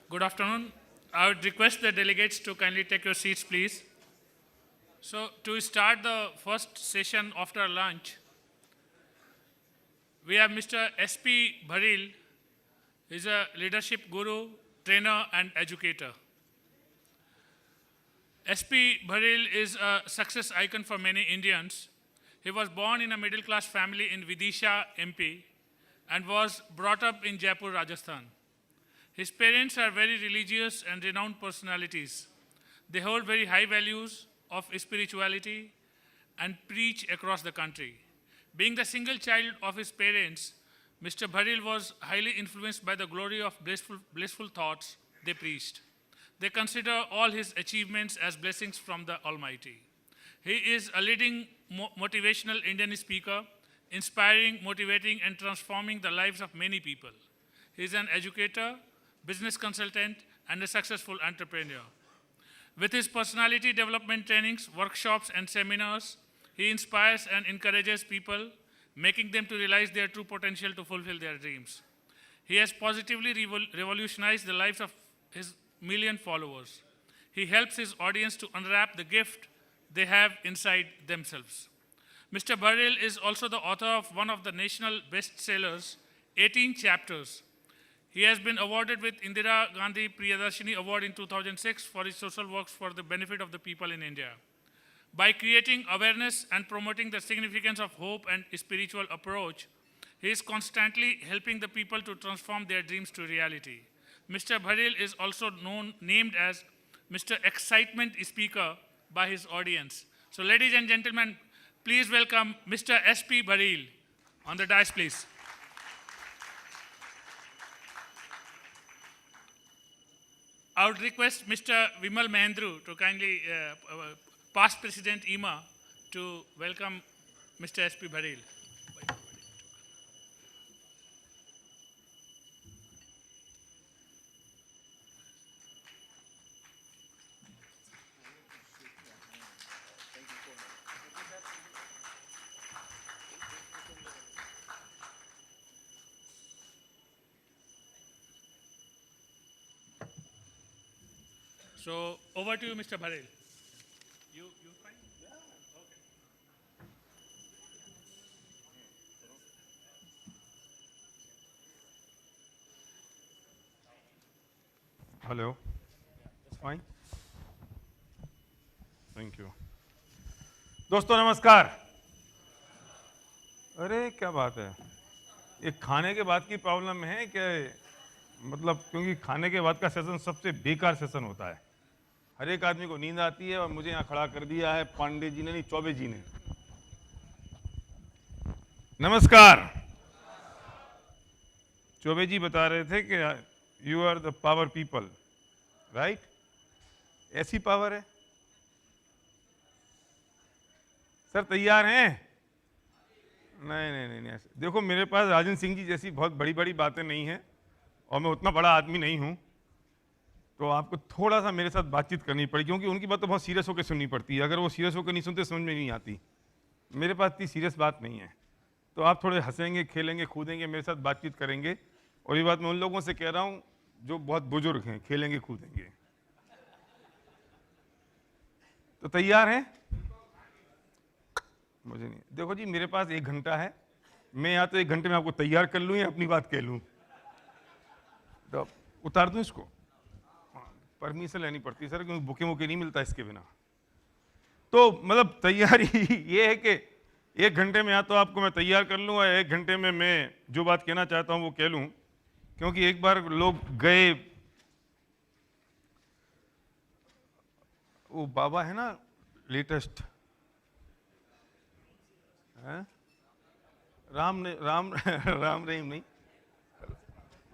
Good afternoon. I would request the delegates to kindly take your seats, please. So, to start the first session after lunch, we have Mr. S.P. Bharil. He is a leadership guru, trainer, and educator. S.P. Bharil is a success icon for many Indians. He was born in a middle-class family in Vidisha, MP, and was brought up in Jaipur, Rajasthan. His parents are very religious and renowned personalities. They hold very high values of spirituality and preach across the country. Being the single child of his parents, Mr. Bharil was highly influenced by the glory of blissful thoughts they preached. They consider all his achievements as blessings from the Almighty. He is a leading motivational Indian speaker, inspiring, motivating, and transforming the lives of many people. He is an educator, business consultant, and a successful entrepreneur. With his personality development trainings, workshops, and seminars, he inspires and encourages people, making them to realize their true potential to fulfill their dreams. He has positively revolutionized the lives of his million followers. He helps his audience to unwrap the gift they have inside themselves. Mr. Bharil is also the author of one of the national bestsellers, 18 Chapters. He has been awarded with Indira Gandhi Priyadarshini Award in 2006 for his social works for the benefit of the people in India. By creating awareness and promoting the significance of hope and spiritual approach, he is constantly helping the people to transform their dreams to reality. Mr. Bharil is also named as Mr. Excitement Speaker by his audience. So ladies and gentlemen, please welcome Mr. S.P. Bharil on the dais, please. I would request Mr. Vimal Mahendru to kindly, past President IMA, to welcome Mr. S.P. Bharil. So, over to you, Mr. Bharil. You fine? Yeah. Okay. Hello. Fine. Thank you. दोस्तों नमस्कार. अरे क्या बात है, ये खाने के बाद की प्रॉब्लम है क्या? मतलब क्योंकि खाने के बाद का सेशन सबसे बेकार सेशन होता है. हर एक आदमी को नींद आती है और मुझे यहाँ खड़ा कर दिया है पांडे जी ने, नहीं चौबे जी ने. नमस्कार. चौबे जी बता रहे थे कि you are the power people, right? ऐसी पावर है सर? तैयार हैं? नहीं नहीं नहीं नहीं. देखो मेरे पास राजन सिंह जी जैसी बहुत बड़ी बड़ी बातें नहीं हैं और मैं उतना बड़ा आदमी नहीं हूं, तो आपको थोड़ा सा मेरे साथ बातचीत करनी पड़ी, क्योंकि उनकी बात तो बहुत सीरियस होकर सुननी पड़ती है. अगर वो सीरियस होकर नहीं सुनते समझ में नहीं आती. मेरे पास इतनी सीरियस बात नहीं है, तो आप थोड़े हंसेंगे, खेलेंगे, कूदेंगे, मेरे साथ बातचीत करेंगे. और ये बात मैं उन लोगों से कह रहा हूँ जो बहुत बुजुर्ग हैं, खेलेंगे कूदेंगे. तो तैयार हैं? मुझे नहीं. देखो जी मेरे पास 1 घंटा है, मैं या तो 1 घंटे में आपको तैयार कर लूँ या अपनी बात कह लूँ. तो उतार दूँ इसको? परमिशन लेनी पड़ती है सर, क्योंकि बुके मुके नहीं मिलता इसके बिना. तो मतलब तैयारी ये है कि 1 घंटे में या तो आपको मैं तैयार कर लूँ या 1 घंटे में मैं जो बात कहना चाहता हूँ वो कह लूँ. क्योंकि एक बार लोग गए, वो बाबा है ना लेटेस्ट, राम रहीम नहीं,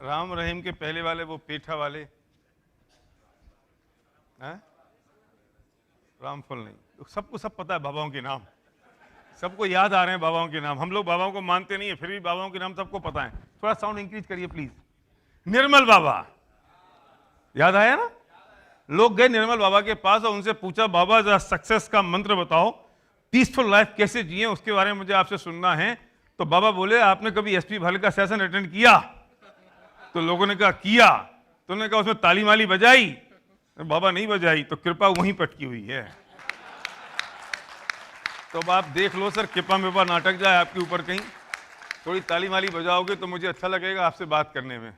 राम रहीम के पहले वाले वो पेठा वाले, रामफल नहीं. सबको सब पता है बाबाओं के नाम, सबको याद आ रहे हैं बाबाओं के नाम. हम लोग बाबाओं को मानते नहीं है, फिर भी बाबाओं के नाम सबको पता है. थोड़ा साउंड इंक्रीज करिए प्लीज. निर्मल बाबा याद आया ना? लोग गए निर्मल बाबा के पास और उनसे पूछा, बाबा जरा सक्सेस का मंत्र बताओ, पीसफुल लाइफ कैसे जिए, उसके बारे में मुझे आपसे सुनना है. तो बाबा बोले, आपने कभी एसपी भाले का सेशन अटेंड किया? तो लोगों ने कहा किया. तो उन्होंने कहा उसमें ताली माली बजाई? बाबा नहीं बजाई, तो कृपा वहीं पटकी हुई है। तो अब आप देख लो सर, कृपा मेपा नाटक जाए आपके ऊपर कहीं, थोड़ी ताली माली बजाओगे तो मुझे अच्छा लगेगा आपसे बात करने में।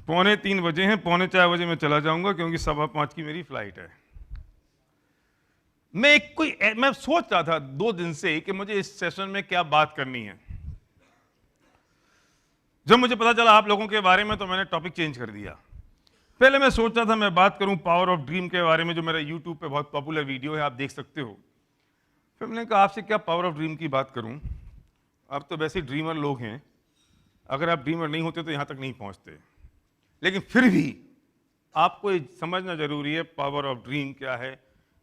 2:45 बजे हैं, 3:45 बजे मैं चला जाऊंगा क्योंकि 5:15 की मेरी फ्लाइट है। मैं सोच रहा था 2 दिन से कि मुझे इस सेशन में क्या बात करनी है। जब मुझे पता चला आप लोगों के बारे में तो मैंने टॉपिक चेंज कर दिया। पहले मैं सोच रहा था मैं बात करूं पावर ऑफ ड्रीम के बारे में, जो मेरा यूट्यूब पे बहुत पॉपुलर वीडियो है, आप देख सकते हो। फिर मैंने कहा आपसे क्या पावर ऑफ ड्रीम की बात करूं, आप तो वैसे ड्रीमर लोग हैं, अगर आप ड्रीमर नहीं होते तो यहां तक नहीं पहुंचते। लेकिन फिर भी आपको ये समझना जरूरी है पावर ऑफ ड्रीम क्या है,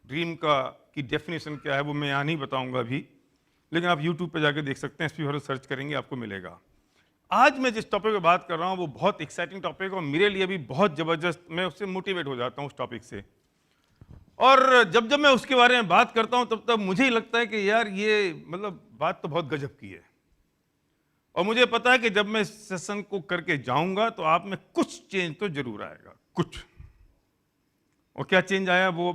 ड्रीम की डेफिनेशन क्या है, वो मैं यहाँ नहीं बताऊंगा अभी, लेकिन आप यूट्यूब पे जाके देख सकते हैं, एसपी हॉरर सर्च करेंगे आपको मिलेगा। आज मैं जिस टॉपिक पे बात कर रहा हूँ वो बहुत एक्साइटिंग टॉपिक है और मेरे लिए भी बहुत जबरदस्त, मैं उससे मोटिवेट हो जाता हूँ उस टॉपिक से। और जब जब मैं उसके बारे में बात करता हूँ तब तब मुझे ही लगता है कि यार ये मतलब बात तो बहुत गजब की है। और मुझे पता है कि जब मैं इस सेशन को करके जाऊंगा तो आप में कुछ चेंज तो जरूर आएगा, कुछ। और क्या चेंज आया वो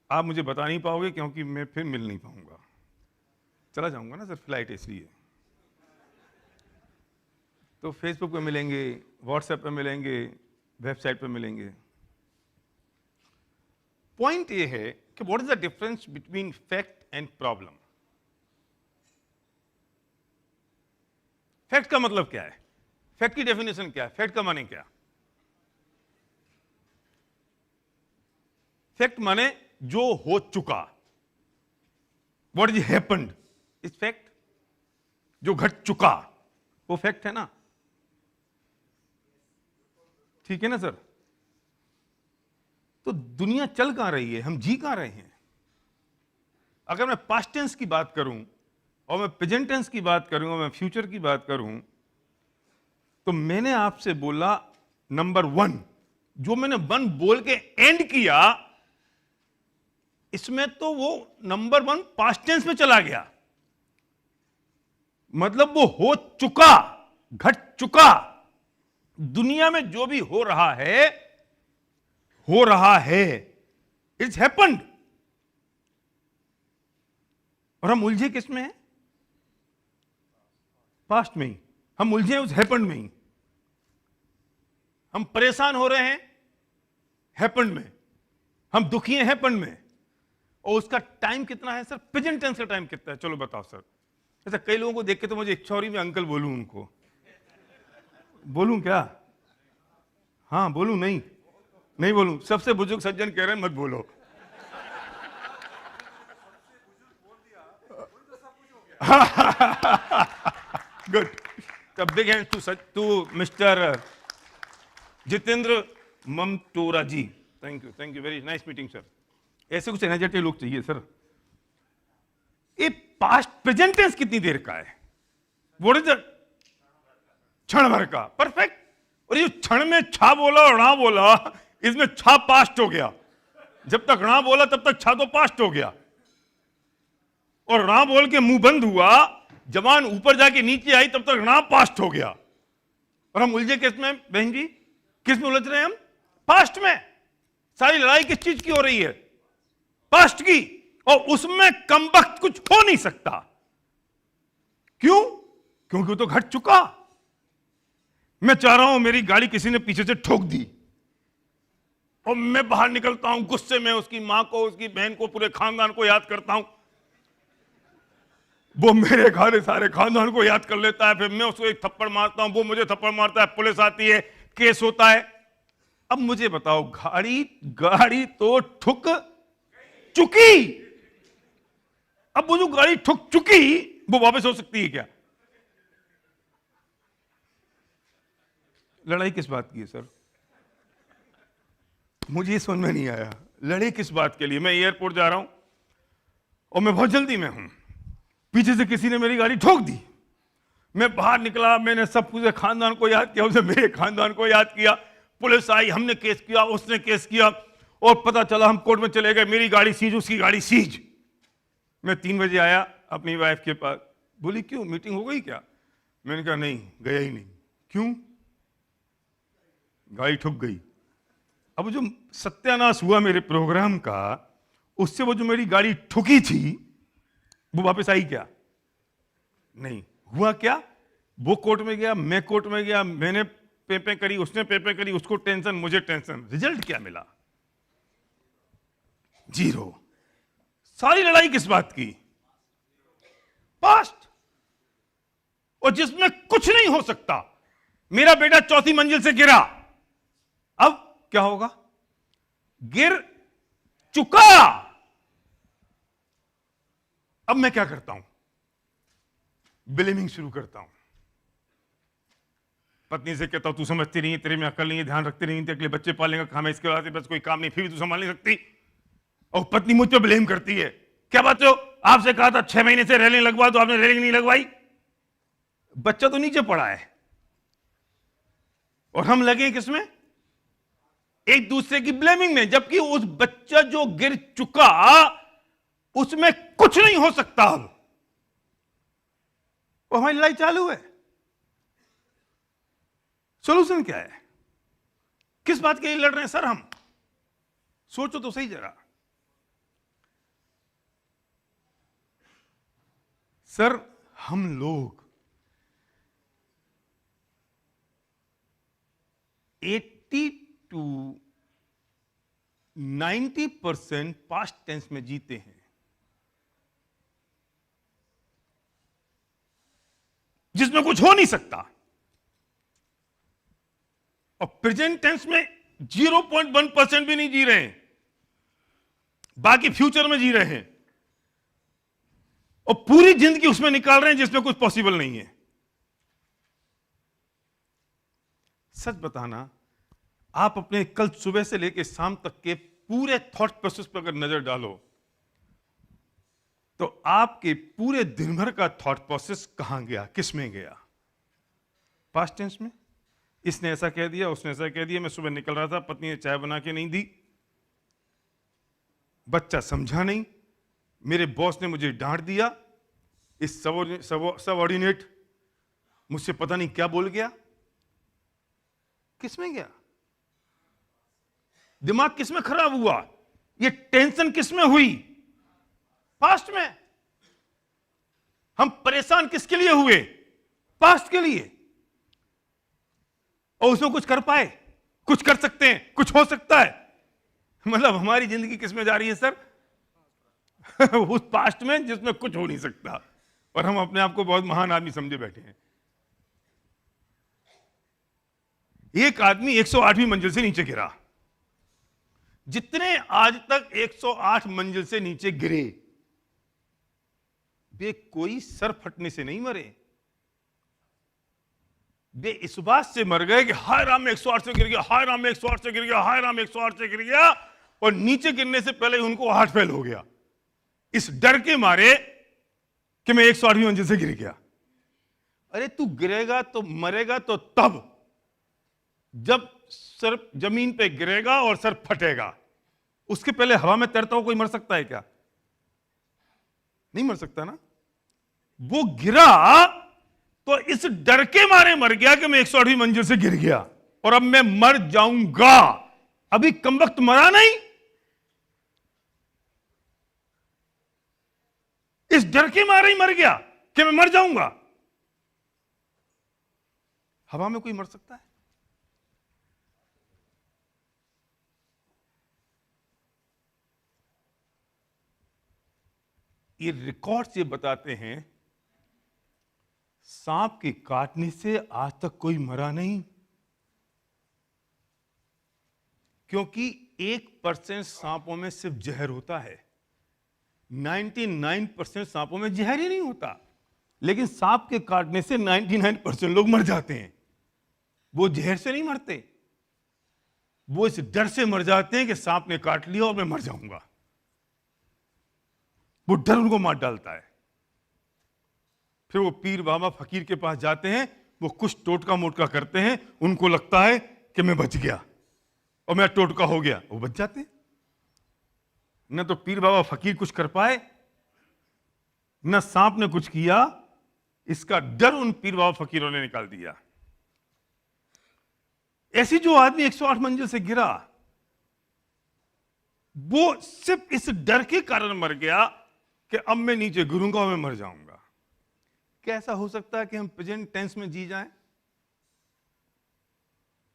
आप मुझे बता नहीं पाओगे क्योंकि मैं फिर मिल नहीं पाऊंगा, चला जाऊंगा ना सर, फ्लाइट इसलिए। तो फेसबुक पे मिलेंगे, व्हाट्सएप पे मिलेंगे, वेबसाइट पे मिलेंगे। पॉइंट ये है कि what is the difference between fact and problem. Fact का मतलब क्या है, फैक्ट की डेफिनेशन क्या है, फैक्ट का माने क्या? फैक्ट माने जो हो चुका, what is happened is fact. जो घट चुका वो फैक्ट है ना, ठीक है ना सर? तो दुनिया चल कहां रही है, हम जी कहां रहे हैं? अगर मैं पास्ट टेंस की बात करूं और मैं प्रेजेंट टेंस की बात करूं और मैं फ्यूचर की बात करूं, तो मैंने आपसे बोला नंबर 1, जो मैंने 1 बोल के एंड किया, इसमें तो वो नंबर 1 पास्ट टेंस में चला गया, मतलब वो हो चुका, घट चुका। दुनिया में जो भी हो रहा है, इट्स हैपेंड। और हम उलझे किस में हैं? पास्ट में ही। हम उलझे उस हैपेंड में ही। हम परेशान हो रहे हैं हैपेंड में, हम दुखी हैं हैपेंड में। और उसका टाइम कितना है सर? प्रेजेंट टेंस का टाइम कितना है? चलो बताओ सर। ऐसा कई लोगों को देख के तो मुझे इच्छा हो रही, मैं अंकल बोलूं उनको। बोलूं क्या? हाँ बोलूं? नहीं बोलूं? सबसे बुजुर्ग सज्जन कह रहे हैं मत बोलो। Good. Big hand to mister Jitendra Mamtora ji. Thank you, very nice meeting sir. ऐसे कुछ एनर्जेटिक लोग चाहिए सर। ये पास्ट प्रेजेंट टेंस कितनी देर का है? व्हाट इज द क्षण भर का, परफेक्ट। और ये क्षण में छा बोला और णा बोला, इसमें छा पास्ट हो गया। जब तक णा बोला तब तक छा तो पास्ट हो गया, और णा बोल के मुंह बंद हुआ, जबान ऊपर जाके नीचे आई, तब तक णा पास्ट हो गया। और हम उलझे किस में बहन जी? किस में उलझ रहे हैं हम? पास्ट में। सारी लड़ाई किस चीज की हो रही है? पास्ट की। और उसमें कमबख्त कुछ हो नहीं सकता। क्यों? क्योंकि वो तो घट चुका। मैं चाह रहा हूं मेरी गाड़ी किसी ने पीछे से ठोक दी और मैं बाहर निकलता हूं गुस्से में, उसकी मां को, उसकी बहन को, पूरे खानदान को याद करता हूं। वो मेरे घारे सारे खानदान को याद कर लेता है, फिर मैं उसको एक थप्पड़ मारता हूं, वो मुझे थप्पड़ मारता है, पुलिस आती है, केस होता है। अब मुझे बताओ, गाड़ी तो ठुक चुकी। अब वो जो गाड़ी ठुक चुकी वो वापस हो सकती है क्या? लड़ाई किस बात की है सर? मुझे ये समझ में नहीं आया, लड़ाई किस बात के लिए? मैं एयरपोर्ट जा रहा हूं और मैं बहुत जल्दी में हूं, पीछे से किसी ने मेरी गाड़ी ठोक दी, मैं बाहर निकला, मैंने सब पूरे खानदान को याद किया, उसने मेरे खानदान को याद किया, पुलिस आई, हमने केस किया, उसने केस किया, और पता चला हम कोर्ट में चले गए, मेरी गाड़ी सीज, उसकी गाड़ी सीज। मैं 3 बजे आया अपनी वाइफ के पास, बोली क्यों, मीटिंग हो गई क्या? मैंने कहा नहीं, गया ही नहीं। क्यों? गाड़ी ठुक गई। अब जो सत्यानाश हुआ मेरे प्रोग्राम का, उससे वो जो मेरी गाड़ी ठुकी थी वो वापस आई क्या? नहीं। हुआ क्या? वो कोर्ट में गया, मैं कोर्ट में गया, मैंने पेपे करी, उसने पेपे करी, उसको टेंशन, मुझे टेंशन। रिजल्ट क्या मिला? जीरो। सारी लड़ाई किस बात की? पास्ट। और जिसमें कुछ नहीं हो सकता। मेरा बेटा चौथी मंजिल से गिरा, अब क्या होगा? गिर चुका। अब मैं क्या करता हूं? ब्लेमिंग शुरू करता हूं। पत्नी से कहता हूं तू समझती नहीं है, तेरे में अकल नहीं है, ध्यान रखती नहीं, तेरे लिए बच्चे पालने का काम है, इसके बाद बस कोई काम नहीं, फिर भी तू संभाल नहीं सकती। और पत्नी मुझ पर ब्लेम करती है, क्या बात हो, आपसे कहा था 6 महीने से रेलिंग लगवा दो, आपने रेलिंग नहीं लगवाई। बच्चा तो नीचे पड़ा है और हम लगे किसमें? एक दूसरे की ब्लेमिंग में, जबकि उस बच्चा जो गिर चुका उसमें कुछ नहीं हो सकता। अब वो हमारी लड़ाई चालू है। सोल्यूशन क्या है? किस बात के लिए लड़ रहे हैं सर हम? सोचो तो सही जरा। सर हम लोग 80 to 90% पास्ट टेंस में जीते हैं, जिसमें कुछ हो नहीं सकता। और प्रेजेंट टेंस में 0.1% भी नहीं जी रहे हैं, बाकी फ्यूचर में जी रहे हैं। और पूरी जिंदगी उसमें निकाल रहे हैं जिसमें कुछ पॉसिबल नहीं है। सच बताना, आप अपने कल सुबह से लेकर शाम तक के पूरे थॉट प्रोसेस पर अगर नजर डालो तो आपके पूरे दिन भर का थॉट प्रोसेस कहां गया, किस में गया? पास्ट टेंस में। इसने ऐसा कह दिया, उसने ऐसा कह दिया, मैं सुबह निकल रहा था, पत्नी ने चाय बना के नहीं दी, बच्चा समझा नहीं, मेरे बॉस ने मुझे डांट दिया, इस सबऑर्डिनेट मुझसे पता नहीं क्या बोल गया। किसमें गया? दिमाग किसमें खराब हुआ? ये टेंशन किसमें हुई? पास्ट में। हम परेशान किसके लिए हुए? पास्ट के लिए। और उसमें कुछ कर पाए? कुछ कर सकते हैं, कुछ हो सकता है। मतलब हमारी जिंदगी किसमें जा रही है सर? उस पास्ट में जिसमें कुछ हो नहीं सकता, और हम अपने आप को बहुत महान आदमी समझे बैठे हैं। एक आदमी 108वीं मंजिल से नीचे गिरा। जितने आज तक 108 मंजिल से नीचे गिरे, वे कोई सर फटने से नहीं मरे। वे इस बात से मर गए कि हाय राम में 108 से गिर गया, हाय राम में 108 से गिर गया, हाय राम में 108 से गिर गया, और नीचे गिरने से पहले उनको हार्ट फेल हो गया, इस डर के मारे कि मैं 108वीं मंजिल से गिर गया। अरे तू गिरेगा तो मरेगा तो तब जब सर जमीन पे गिरेगा और सर फटेगा। उसके पहले हवा में तैरता हुआ कोई मर सकता है क्या? नहीं मर सकता ना। वो गिरा तो इस डर के मारे मर गया कि मैं 108वीं मंजिल से गिर गया और अब मैं मर जाऊंगा। अभी कमबख्त मरा नहीं, इस डर के मारे ही मर गया कि मैं मर जाऊंगा। हवा में कोई मर सकता है? ये रिकॉर्ड्स ये बताते हैं, सांप के काटने से आज तक कोई मरा नहीं, क्योंकि 1% सांपों में सिर्फ जहर होता है, 99% सांपों में जहर ही नहीं होता। लेकिन सांप के काटने से 99% लोग मर जाते हैं। वो जहर से नहीं मरते, वो इस डर से मर जाते हैं कि सांप ने काट लिया और मैं मर जाऊंगा। वो डर उनको मार डालता है। फिर वो पीर बाबा फकीर के पास जाते हैं, वो कुछ टोटका मोटका करते हैं, उनको लगता है कि मैं बच गया और मैं टोटका हो गया, वो बच जाते हैं। न तो पीर बाबा फकीर कुछ कर पाए, न सांप ने कुछ किया, इसका डर उन पीर बाबा फकीरों ने निकाल दिया। ऐसी जो आदमी 108 मंजिल से गिरा, वो सिर्फ इस डर के कारण मर गया कि अब मैं नीचे गिरूंगा और मैं मर जाऊंगा। कैसा हो सकता है कि हम प्रेजेंट टेंस में जी जाएं?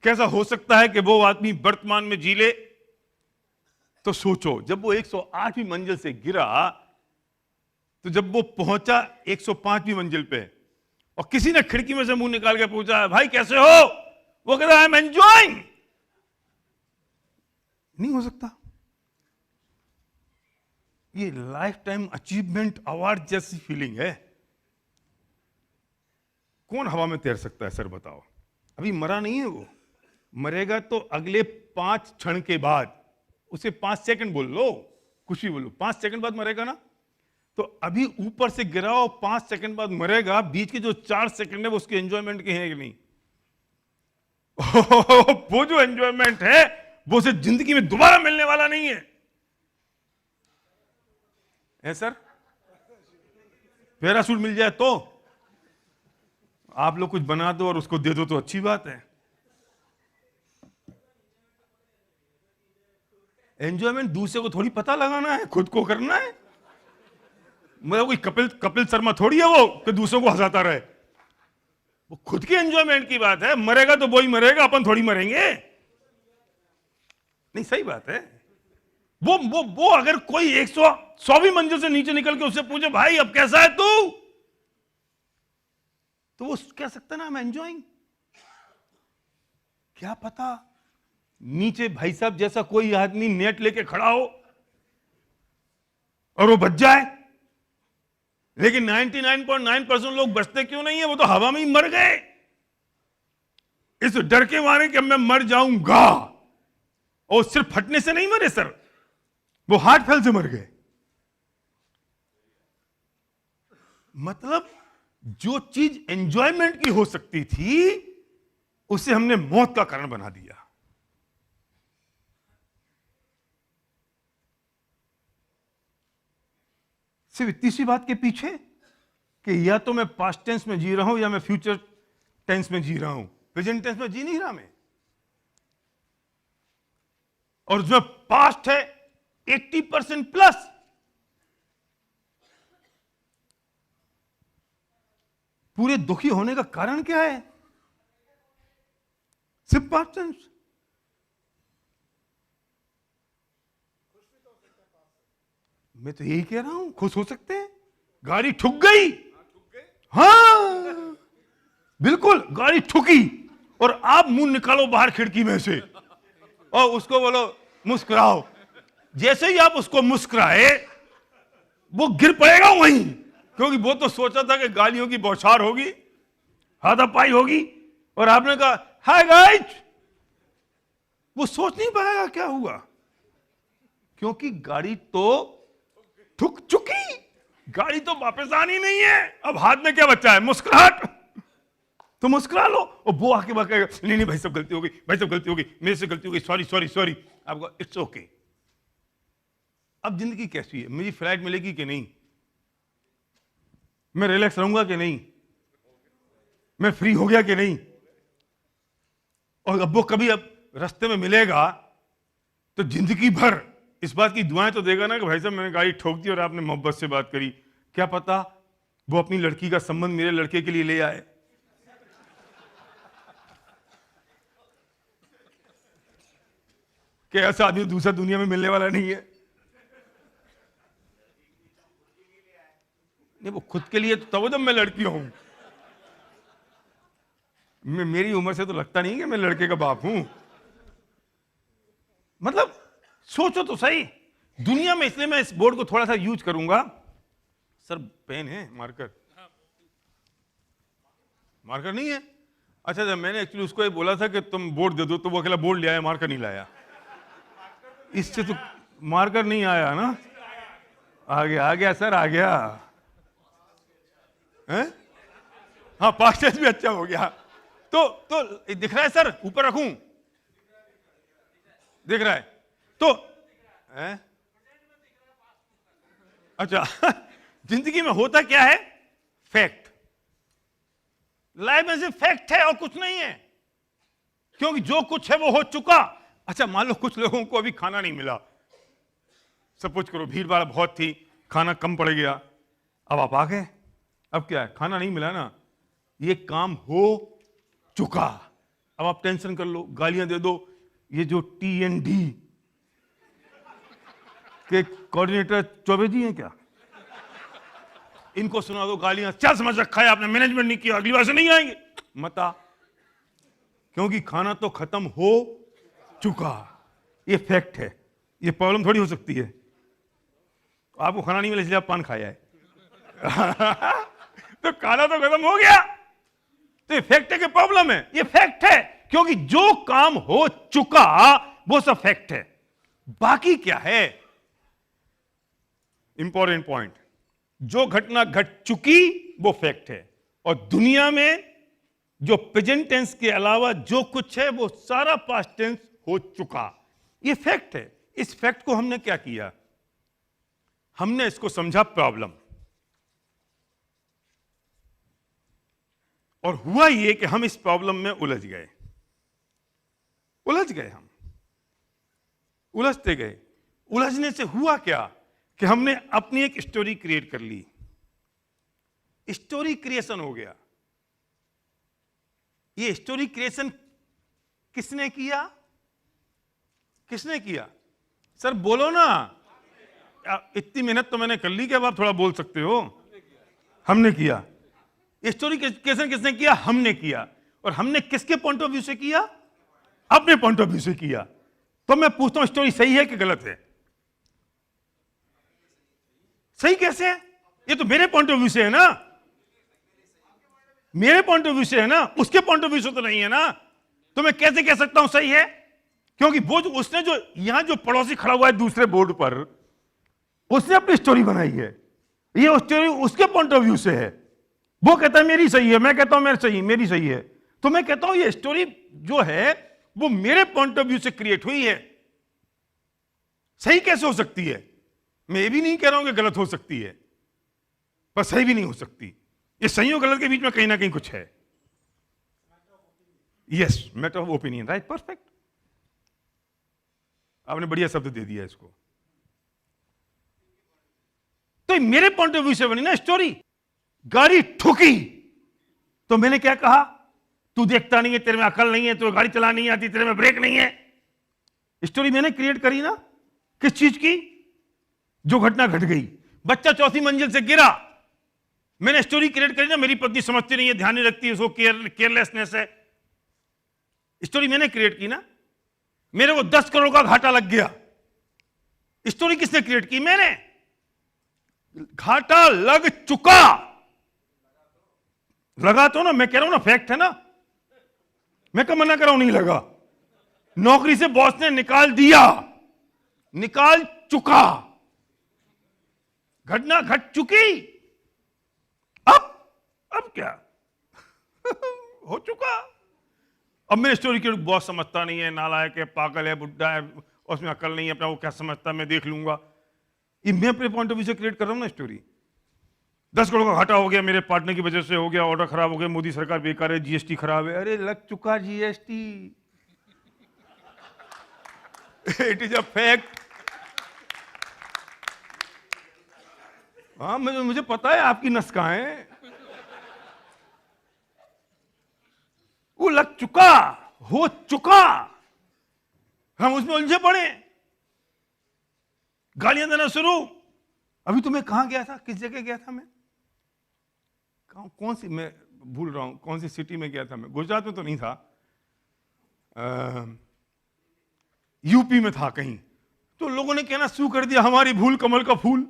कैसा हो सकता है कि वो आदमी वर्तमान में जी ले? तो सोचो, जब वो 108वीं मंजिल से गिरा, तो जब वो पहुंचा 105वीं मंजिल पे और किसी ने खिड़की में से मुंह निकाल के पूछा, भाई कैसे हो? वो कहता है, आई एम एंजॉयिंग। नहीं हो सकता। ये लाइफ टाइम अचीवमेंट अवार्ड जैसी फीलिंग है। कौन हवा में तैर सकता है सर बताओ? अभी मरा नहीं है वो, मरेगा तो अगले 5 क्षण के बाद। उसे 5 सेकंड बोल लो, कुछ भी बोलो, 5 सेकंड बाद मरेगा ना। तो अभी ऊपर से गिरा और 5 सेकंड बाद मरेगा, बीच के जो 4 सेकंड है वो उसके एंजॉयमेंट के हैं कि नहीं? वो जो एंजॉयमेंट है वो उसे जिंदगी में दोबारा मिलने वाला नहीं है सर? पैराशूट मिल जाए तो आप लोग कुछ बना दो और उसको दे दो तो अच्छी बात है। एंजॉयमेंट दूसरे को थोड़ी पता लगाना है, खुद को करना है। मतलब कोई कपिल शर्मा थोड़ी है वो कि दूसरों को हंसाता रहे। वो खुद के एंजॉयमेंट की बात है। मरेगा तो वही मरेगा, अपन थोड़ी मरेंगे। नहीं, सही बात है। वो अगर कोई 100वीं मंजिल से नीचे निकल के उससे पूछे, भाई अब कैसा है तू, तो वो कह सकता ना, मैं एंजॉयिंग। क्या पता नीचे भाई साहब जैसा कोई आदमी नेट लेके खड़ा हो और वो बच जाए। लेकिन 99.9% लोग बचते क्यों नहीं है? वो तो हवा में ही मर गए, इस डर के मारे कि मैं मर जाऊंगा। और सिर्फ फटने से नहीं मरे सर, वो हार्ट फेल से मर गए। मतलब जो चीज एंजॉयमेंट की हो सकती थी उसे हमने मौत का कारण बना दिया। सिर्फ इतनी सी बात के पीछे कि या तो मैं पास्ट टेंस में जी रहा हूं या मैं फ्यूचर टेंस में जी रहा हूं। प्रेजेंट टेंस में जी नहीं रहा मैं। और जो पास्ट है 80% प्लस, पूरे दुखी होने का कारण क्या है? सिर्फ पास्ट टेंस। मैं तो यही कह रहा हूं, खुश हो सकते हैं। गाड़ी ठुक गई, हाँ बिल्कुल, गाड़ी ठुकी और आप मुंह निकालो बाहर खिड़की में से और उसको बोलो मुस्कुराओ। जैसे ही आप उसको मुस्कुराए वो गिर पड़ेगा वहीं, क्योंकि वो तो सोचा था कि गालियों की बौछार होगी, हाथापाई होगी, और आपने कहा हाय गाइस। वो सोच नहीं पाएगा क्या हुआ, क्योंकि गाड़ी तो ठुक चुकी। गाड़ी तो वापस आनी नहीं है। अब हाथ में क्या बचा है? मुस्कुराहट। तो मुस्कुरा लो। और वो आके बात कहेगा, नहीं नहीं भाई सब गलती हो गई, भाई सब गलती हो गई, मेरे से गलती हो गई, सॉरी सॉरी सॉरी। आपको इट्स ओके। अब जिंदगी कैसी है? मुझे फ्लाइट मिलेगी कि नहीं? मैं रिलैक्स रहूंगा कि नहीं? मैं फ्री हो गया कि नहीं? और अब वो कभी अब रास्ते में मिलेगा तो जिंदगी भर इस बात की दुआएं तो देगा ना कि भाई साहब मैंने गाड़ी ठोक दी और आपने मोहब्बत से बात करी। क्या पता वो अपनी लड़की का संबंध मेरे लड़के के लिए ले आए। कि ऐसा आदमी दूसरा दुनिया में मिलने वाला नहीं है। नहीं, वो खुद के लिए तो जब मैं लड़की हूं। मेरी उम्र से तो लगता नहीं कि मैं लड़के का बाप हूं। मतलब सोचो तो सही दुनिया में। इसलिए मैं इस बोर्ड को थोड़ा सा यूज करूंगा। सर पेन है, मार्कर? मार्कर नहीं है? अच्छा, जब मैंने एक्चुअली उसको ये बोला था कि तुम बोर्ड दे दो, तो वो अकेला बोर्ड ले आया, मार्कर नहीं लाया। इससे तो मार्कर नहीं आया ना। आ गया सर, आ गया है? हाँ, पास्ट टेंस भी अच्छा हो गया। तो दिख रहा है सर? ऊपर रखूं? दिख रहा है तो है? अच्छा जिंदगी में होता क्या है? फैक्ट। लाइफ में सिर्फ फैक्ट है और कुछ नहीं है। क्योंकि जो कुछ है वो हो चुका। अच्छा, मान लो कुछ लोगों को अभी खाना नहीं मिला, सपोज करो भीड़ भाड़ बहुत थी, खाना कम पड़ गया, अब आप आ गए, अब क्या है, खाना नहीं मिला ना, ये काम हो चुका। अब आप टेंशन कर लो, गालियां दे दो। ये जो TND के कोऑर्डिनेटर चौबे जी हैं क्या, इनको सुना दो गालियां, क्या समझ रखा है आपने, मैनेजमेंट नहीं किया, अगली बार से नहीं आएंगे, मत आ, क्योंकि खाना तो खत्म हो चुका। ये फैक्ट है, ये प्रॉब्लम थोड़ी हो सकती है। आपको खाना नहीं मिला इसलिए आप पान खाया है तो खाना तो खत्म हो गया, तो ये फैक्ट है कि प्रॉब्लम है? ये फैक्ट है, क्योंकि जो काम हो चुका वो सब फैक्ट है। बाकी क्या है? इंपॉर्टेंट पॉइंट, जो घटना घट चुकी वो फैक्ट है, और दुनिया में जो प्रेजेंट टेंस के अलावा जो कुछ है वो सारा पास्ट टेंस हो चुका। ये फैक्ट है। इस फैक्ट को हमने क्या किया, हमने इसको समझा प्रॉब्लम, और हुआ ये कि हम इस प्रॉब्लम में उलझ गए, हम उलझते गए। उलझने से हुआ क्या कि हमने अपनी एक स्टोरी क्रिएट कर ली, स्टोरी क्रिएशन हो गया। ये स्टोरी क्रिएशन किसने किया? किसने किया? सर बोलो ना, इतनी मेहनत तो मैंने कर ली कि अब आप थोड़ा बोल सकते हो। हमने किया। स्टोरी क्रिएशन किसने किया? हमने किया। और हमने किसके पॉइंट ऑफ व्यू से किया? अपने पॉइंट ऑफ व्यू से किया। तो मैं पूछता हूं, स्टोरी सही है कि गलत है? सही कैसे है? ये तो मेरे पॉइंट ऑफ व्यू से है ना, मेरे पॉइंट ऑफ व्यू से है ना, उसके पॉइंट ऑफ व्यू से तो नहीं है ना। तो मैं कैसे कह सकता हूं सही है? क्योंकि वो जो उसने जो यहां जो पड़ोसी खड़ा हुआ है दूसरे बोर्ड पर, उसने अपनी स्टोरी बनाई है, ये स्टोरी उसके पॉइंट ऑफ व्यू से है। वो कहता है मेरी सही है, मैं कहता हूं मेरी सही है। तो मैं कहता हूं ये स्टोरी जो है वो मेरे पॉइंट ऑफ व्यू से क्रिएट हुई है। सही कैसे हो सकती है? मैं ये भी नहीं कह रहा हूं कि गलत हो सकती है, पर सही भी नहीं हो सकती। ये सही और गलत के बीच में कहीं ना कहीं कुछ है। Yes, matter of opinion, right, perfect. आपने बढ़िया शब्द दे दिया इसको। तो मेरे पॉइंट ऑफ व्यू से बनी ना स्टोरी। गाड़ी ठुकी तो मैंने क्या कहा? तू देखता नहीं है, तेरे में अकल नहीं है, तो गाड़ी चलानी नहीं आती, तेरे में ब्रेक नहीं है। स्टोरी मैंने क्रिएट करी ना, किस चीज की? जो घटना घट गई। बच्चा चौथी मंजिल से गिरा, मैंने स्टोरी क्रिएट करी ना, मेरी पत्नी समझती नहीं है, ध्यान नहीं रखती है, उसको केयरलेसनेस है। स्टोरी मैंने क्रिएट की ना। मेरे को 10 करोड़ का घाटा लग गया, स्टोरी किसने क्रिएट की? मैंने। घाटा लग चुका, लगा तो ना, मैं कह रहा हूं ना, फैक्ट है ना, मैं कब मना कर रहा हूं नहीं लगा। नौकरी से बॉस ने निकाल दिया, निकाल चुका, घटना घट चुकी। अब क्या हो चुका। अब मेरी स्टोरी के बॉस समझता नहीं है, नालायक है, पागल है, बुड्ढा है, उसमें अकल नहीं है, अपना वो क्या समझता है, मैं देख लूंगा। ये मैं अपने पॉइंट ऑफ व्यू से क्रिएट कर रहा हूं ना स्टोरी। 10 करोड़ का घाटा हो गया, मेरे पार्टनर की वजह से हो गया, ऑर्डर खराब हो गया, मोदी सरकार बेकार है, GST खराब है। अरे लग चुका GST, it is a fact. हाँ, मुझे पता है आपकी नस कहां है। वो लग चुका, हो चुका, हम उसमें उलझे पड़े, गालियां देना शुरू। अभी तो मैं कहां गया था, किस जगह गया था मैं, कौन सी, मैं भूल रहा हूं कौन सी सिटी में गया था मैं, गुजरात में तो नहीं था, यूपी में था कहीं। तो लोगों ने कहना शुरू कर दिया, हमारी भूल कमल का फूल।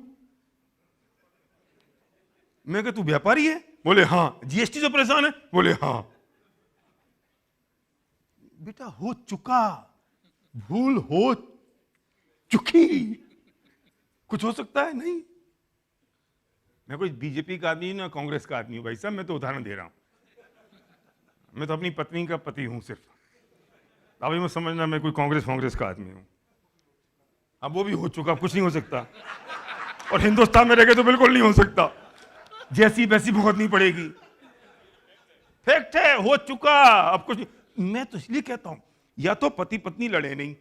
मैं कहा तू व्यापारी है? बोले हाँ। GST से परेशान है? बोले हाँ। बेटा हो चुका, भूल हो चुकी, कुछ हो सकता है? नहीं। मैं कोई बीजेपी का आदमी ना कांग्रेस का आदमी हूं भाई साहब, मैं तो उदाहरण दे रहा हूं। मैं तो अपनी पत्नी का पति हूं सिर्फ। अभी मैं समझना मैं कोई कांग्रेस का आदमी हूं। अब वो भी हो चुका, कुछ नहीं हो सकता। और हिंदुस्तान में रह के तो बिल्कुल नहीं हो सकता, जैसी वैसी भुगतनी पड़ेगी। फैक्ट है, हो चुका। अब कुछ मैं तो इसलिए कहता हूं, या तो पति पत्नी लड़े नहीं,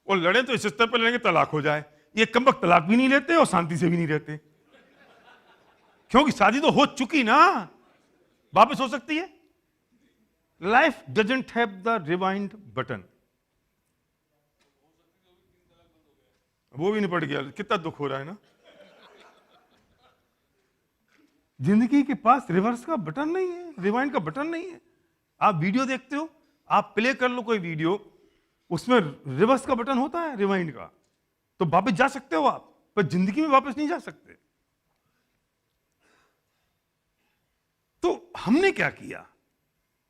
और लड़े तो इस स्तर पर लड़ेंगे तलाक हो जाए। ये कम वक्त तलाक भी नहीं लेते और शांति से भी नहीं रहते, क्योंकि शादी तो हो चुकी ना, वापस हो सकती है। Life doesn't have the rewind button. वो भी निपट गया, कितना दुख हो रहा है ना। जिंदगी के पास रिवर्स का बटन नहीं है, रिवाइंड का बटन नहीं है। आप वीडियो देखते हो, आप प्ले कर लो कोई वीडियो, उसमें रिवर्स का बटन होता है, रिवाइंड का, तो वापस जा सकते हो आप, पर जिंदगी में वापस नहीं जा सकते। तो हमने क्या किया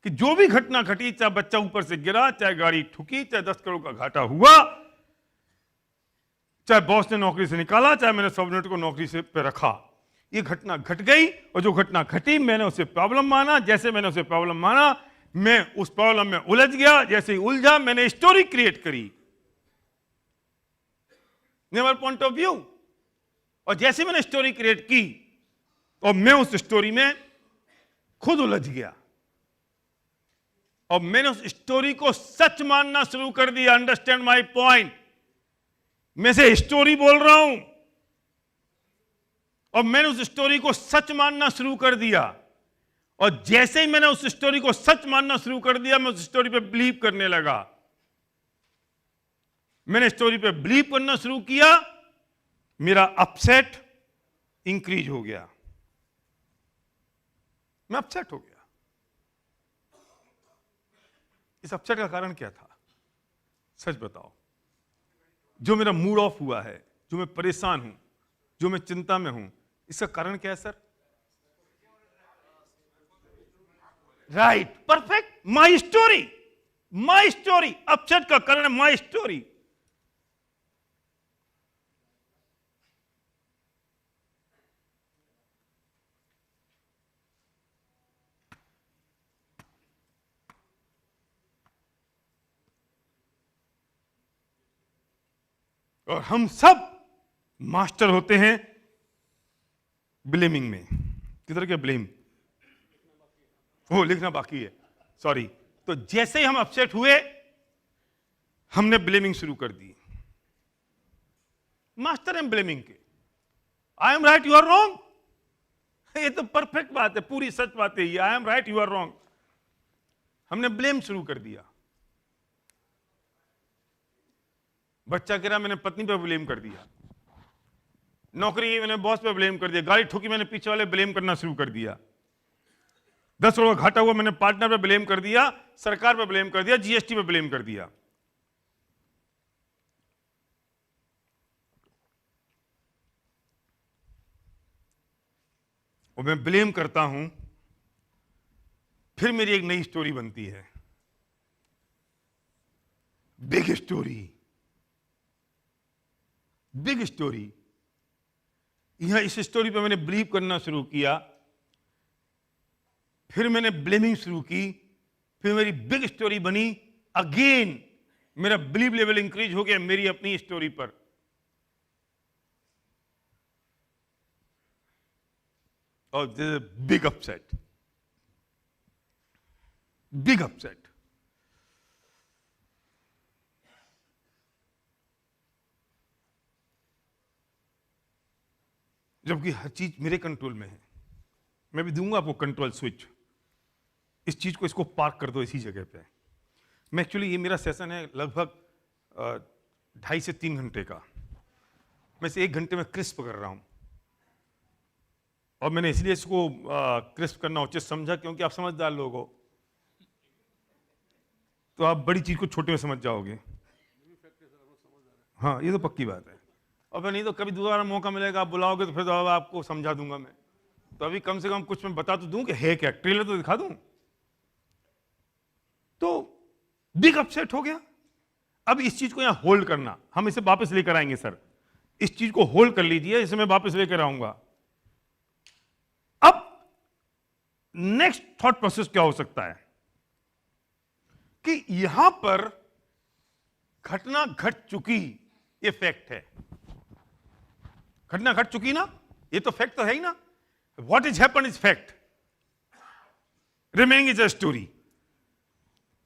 कि जो भी घटना घटी, चाहे बच्चा ऊपर से गिरा, चाहे गाड़ी ठुकी, चाहे 10 करोड़ का घाटा हुआ, चाहे बॉस ने नौकरी से निकाला, चाहे मैंने सबऑर्डिनेट को नौकरी से पे रखा, ये घटना घट गई। और जो घटना घटी मैंने उसे प्रॉब्लम माना, जैसे मैंने उसे प्रॉब्लम माना मैं उस प्रॉब्लम में उलझ गया, जैसे ही उलझा मैंने स्टोरी क्रिएट करी, नेवर पॉइंट ऑफ व्यू। और जैसे मैंने स्टोरी क्रिएट की और मैं उस स्टोरी में खुद उलझ गया, और मैंने उस स्टोरी को सच मानना शुरू कर दिया। Understand my point. मैं से स्टोरी बोल रहा हूं और मैंने उस स्टोरी को सच मानना शुरू कर दिया, और जैसे ही मैंने उस स्टोरी को सच मानना शुरू कर दिया मैं उस स्टोरी पे बिलीव करने लगा। मैंने स्टोरी पे बिलीव करना शुरू किया, मेरा अपसेट इंक्रीज हो गया, मैं अपसेट हो गया। इस अपसेट का कारण क्या था, सच बताओ। जो मेरा मूड ऑफ हुआ है, जो मैं परेशान हूं, जो मैं चिंता में हूं, इसका कारण क्या है sir? Right, perfect, my story. My story upset का कारण है माई स्टोरी। और हम सब मास्टर होते हैं ब्लेमिंग में। किधर के ब्लेम? वो लिखना बाकी है, सॉरी। तो जैसे ही हम अपसेट हुए हमने ब्लेमिंग शुरू कर दी। मास्टर एम ब्लेमिंग के। I am right, you are wrong. ये तो परफेक्ट बात है, पूरी सच बात है ये। I am right, you are wrong. हमने ब्लेम शुरू कर दिया। बच्चा गिरा, मैंने पत्नी पे ब्लेम कर दिया। नौकरी गई, मैंने बॉस पे ब्लेम कर दिया। गाड़ी ठुकी, मैंने पीछे वाले ब्लेम करना शुरू कर दिया। 10 करोड़ का घाटा हुआ, मैंने पार्टनर पे ब्लेम कर दिया, सरकार पे ब्लेम कर दिया, जीएसटी पे ब्लेम कर दिया। और मैं ब्लेम करता हूं, फिर मेरी एक नई स्टोरी बनती है, बिग स्टोरी। Big story. यहां इस स्टोरी पे मैंने बिलीव करना शुरू किया, फिर मैंने ब्लेमिंग शुरू की, फिर मेरी बिग स्टोरी बनी। अगेन मेरा बिलीव लेवल इंक्रीज हो गया मेरी अपनी स्टोरी पर। और this is big upset. Big upset. जबकि हर चीज मेरे कंट्रोल में है। मैं भी दूंगा आपको कंट्रोल स्विच। इस चीज को, इसको पार्क कर दो इसी जगह पे। मैं एक्चुअली, ये मेरा सेशन है लगभग 2.5 से 3 घंटे का। मैं से 1 घंटे में क्रिस्प कर रहा हूं, और मैंने इसलिए इसको क्रिस्प करना उचित समझा क्योंकि आप समझदार लोग हो, तो आप बड़ी चीज को छोटे में समझ जाओगे। हाँ, ये तो पक्की बात है। और फिर नहीं तो कभी दोबारा मौका मिलेगा, आप बुलाओगे तो फिर तो आपको समझा दूंगा मैं। तो अभी कम से कम कुछ मैं बता तो दूं कि है क्या, ट्रेलर तो दिखा दूं। तो बिग अपसेट हो गया। अब इस चीज को यहां होल्ड करना, हम इसे वापस लेकर आएंगे सर। इस चीज को होल्ड कर लीजिए, इसे मैं वापस लेकर आऊंगा। अब नेक्स्ट थॉट प्रोसेस क्या हो सकता है कि यहां पर घटना घट चुकी, ये फैक्ट है। घटना घट चुकी ना, ये तो फैक्ट तो है ही ना। What is happen is fact, remaining is a story.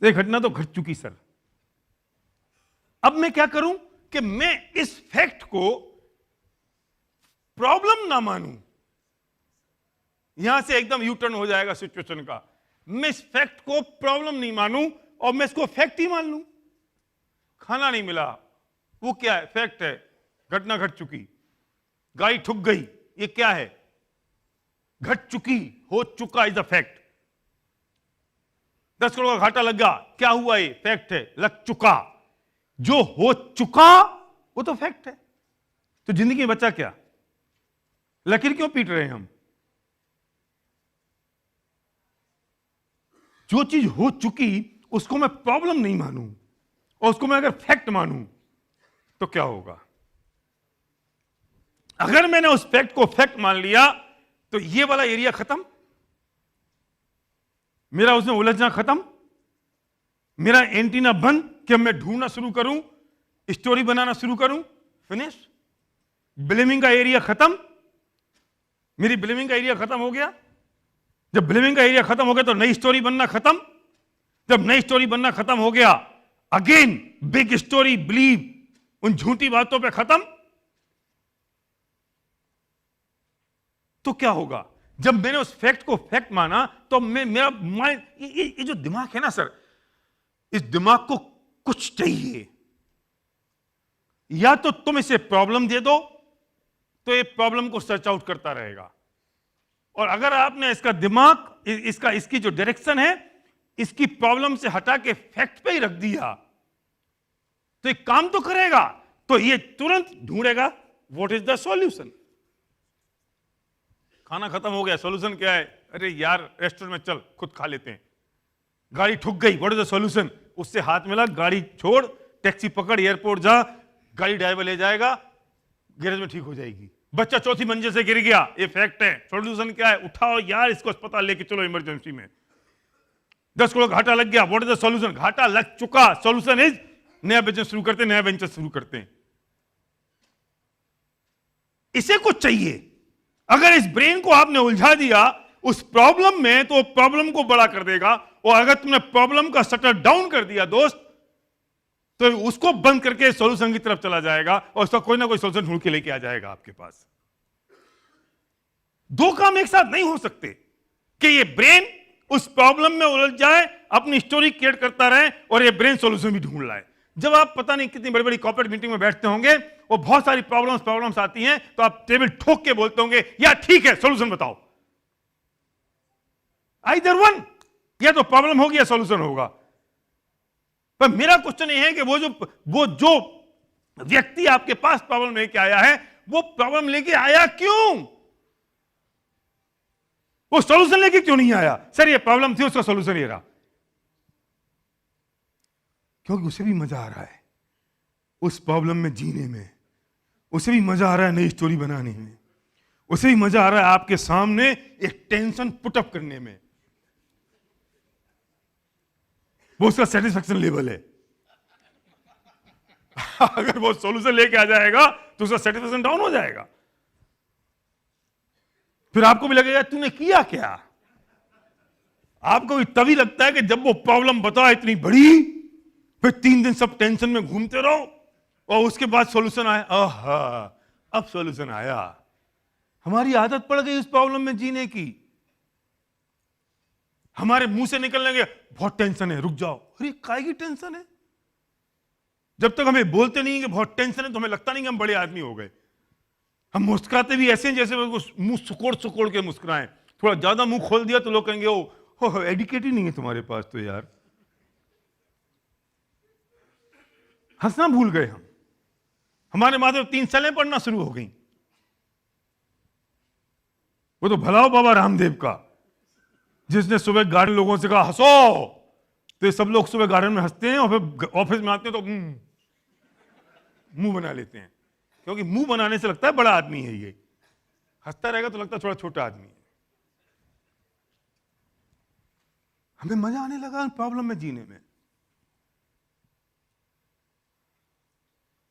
तो ये घटना तो घट चुकी सर। अब मैं क्या करूं कि मैं इस फैक्ट को प्रॉब्लम ना मानूं, यहां से एकदम यू टर्न हो जाएगा सिचुएशन का। मैं इस फैक्ट को प्रॉब्लम नहीं मानूं और मैं इसको फैक्ट ही मान लूं। खाना नहीं मिला, वो क्या है? फैक्ट है, घटना घट चुकी। गाड़ी ठुक गई, ये क्या है? घट चुकी, हो चुका इज द फैक्ट। 10 करोड़ का घाटा लग गया, क्या हुआ? ये फैक्ट है, लग चुका। जो हो चुका वो तो फैक्ट है। तो जिंदगी में बचा क्या? लकीर क्यों पीट रहे हैं हम? जो चीज हो चुकी उसको मैं प्रॉब्लम नहीं मानूं और उसको मैं अगर फैक्ट मानूं तो क्या होगा? अगर मैंने उस फैक्ट को फैक्ट मान लिया तो ये वाला एरिया खत्म, मेरा उसमें उलझना खत्म, मेरा एंटीना बंद कि मैं ढूंढना शुरू करूं, स्टोरी बनाना शुरू करूं, फिनिश। ब्लेमिंग का एरिया खत्म, मेरी ब्लेमिंग का एरिया खत्म हो गया। जब ब्लेमिंग का एरिया खत्म हो गया तो नई स्टोरी बनना खत्म। जब नई स्टोरी बनना खत्म हो गया, अगेन बिग स्टोरी बिलीव उन झूठी बातों पे खत्म। तो क्या होगा? जब मैंने उस फैक्ट को फैक्ट माना तो मेरा माइंड, ये जो दिमाग है ना सर, इस दिमाग को कुछ चाहिए। या तो तुम इसे प्रॉब्लम दे दो तो ये प्रॉब्लम को सर्च आउट करता रहेगा, और अगर आपने इसका दिमाग इसकी जो डायरेक्शन है इसकी प्रॉब्लम से हटा के फैक्ट पे ही रख दिया तो एक काम तो करेगा। तो ये तुरंत ढूंढेगा व्हाट इज द सॉल्यूशन। खाना खत्म हो गया, सॉल्यूशन क्या है? अरे यार रेस्टोरेंट में चल, खुद खा लेते हैं। गाड़ी ठुक गई, व्हाट इज द सॉल्यूशन? उससे हाथ मिला, गाड़ी छोड़, टैक्सी पकड़, एयरपोर्ट जा, गाड़ी ड्राइवर ले जाएगा, गैरेज में ठीक हो जाएगी। बच्चा 4थी मंजिल से गिर गया, ये फैक्ट है। सॉल्यूशन क्या है? उठाओ यार इसको अस्पताल लेके चलो इमरजेंसी में। 10 करोड़ घाटा लग गया, व्हाट इज द सॉल्यूशन? घाटा लग चुका, सॉल्यूशन इज नया बिजनेस शुरू करते हैं, नया वेंचर शुरू करते हैं। इसे कुछ चाहिए। अगर इस ब्रेन को आपने उलझा दिया उस प्रॉब्लम में तो प्रॉब्लम को बड़ा कर देगा, और अगर तुमने प्रॉब्लम का शटर डाउन कर दिया दोस्त तो उसको बंद करके सॉल्यूशन की तरफ चला जाएगा और उसका कोई ना कोई सॉल्यूशन ढूंढ के लेके आ जाएगा आपके पास। दो काम एक साथ नहीं हो सकते कि ये ब्रेन उस प्रॉब्लम में उलझ जाए, अपनी स्टोरी क्रिएट करता रहे और ये ब्रेन सॉल्यूशन भी ढूंढ लाए। जब आप पता नहीं कितनी बड़ी बड़ी कॉर्पोरेट मीटिंग में बैठते होंगे और बहुत सारी प्रॉब्लम्स आती हैं तो आप टेबल ठोक के बोलते होंगे यार ठीक है सॉल्यूशन बताओ। आइदर वन, या तो प्रॉब्लम होगी या सॉल्यूशन होगा। पर मेरा क्वेश्चन ये है कि वो जो व्यक्ति आपके पास प्रॉब्लम लेके आया है वो प्रॉब्लम लेके आया क्यों? वो सॉल्यूशन लेके क्यों नहीं आया? सर ये प्रॉब्लम थी, उसका सॉल्यूशन ये रहा। क्योंकि उसे भी मजा आ रहा है उस प्रॉब्लम में जीने में, उसे भी मजा आ रहा है नई स्टोरी बनाने में, उसे भी मजा आ रहा है आपके सामने एक टेंशन पुटअप करने में। वो उसका सेटिस्फैक्शन लेवल है। अगर वो सॉल्यूशन लेके आ जाएगा तो उसका सेटिस्फैक्शन डाउन हो जाएगा। फिर आपको भी लगेगा तूने किया क्या। आपको भी तभी लगता है कि जब वो प्रॉब्लम बताओ इतनी बड़ी, फिर 3 दिन सब टेंशन में घूमते रहो और उसके बाद सॉल्यूशन आया, आहा अब सॉल्यूशन आया। हमारी आदत पड़ गई उस प्रॉब्लम में जीने की। हमारे मुंह से निकलने के बहुत टेंशन है, रुक जाओ। अरे काय की टेंशन है? जब तक हमें बोलते नहीं कि बहुत टेंशन है तो हमें लगता नहीं कि हम बड़े आदमी हो गए। हम मुस्कुराते भी ऐसे हैं जैसे मुंह सुकोड़ सुकोड़ के मुस्कुराएं। थोड़ा ज्यादा मुंह खोल दिया तो लोग कहेंगे ओ एडुकेट ही नहीं है तुम्हारे पास तो यार। हंसना भूल गए हम। हमारे माथे 3 सालें पढ़ना शुरू हो गई। वो तो भला हो बाबा रामदेव का, जिसने सुबह गार्डन लोगों से कहा हंसो, तो ये सब लोग सुबह गार्डन में हंसते हैं और फिर ऑफिस में आते हैं तो मुंह बना लेते हैं, क्योंकि मुंह बनाने से लगता है बड़ा आदमी है ये। हंसता रहेगा तो लगता है थोड़ा छोटा आदमी है। हमें मजा आने लगा प्रॉब्लम में जीने में।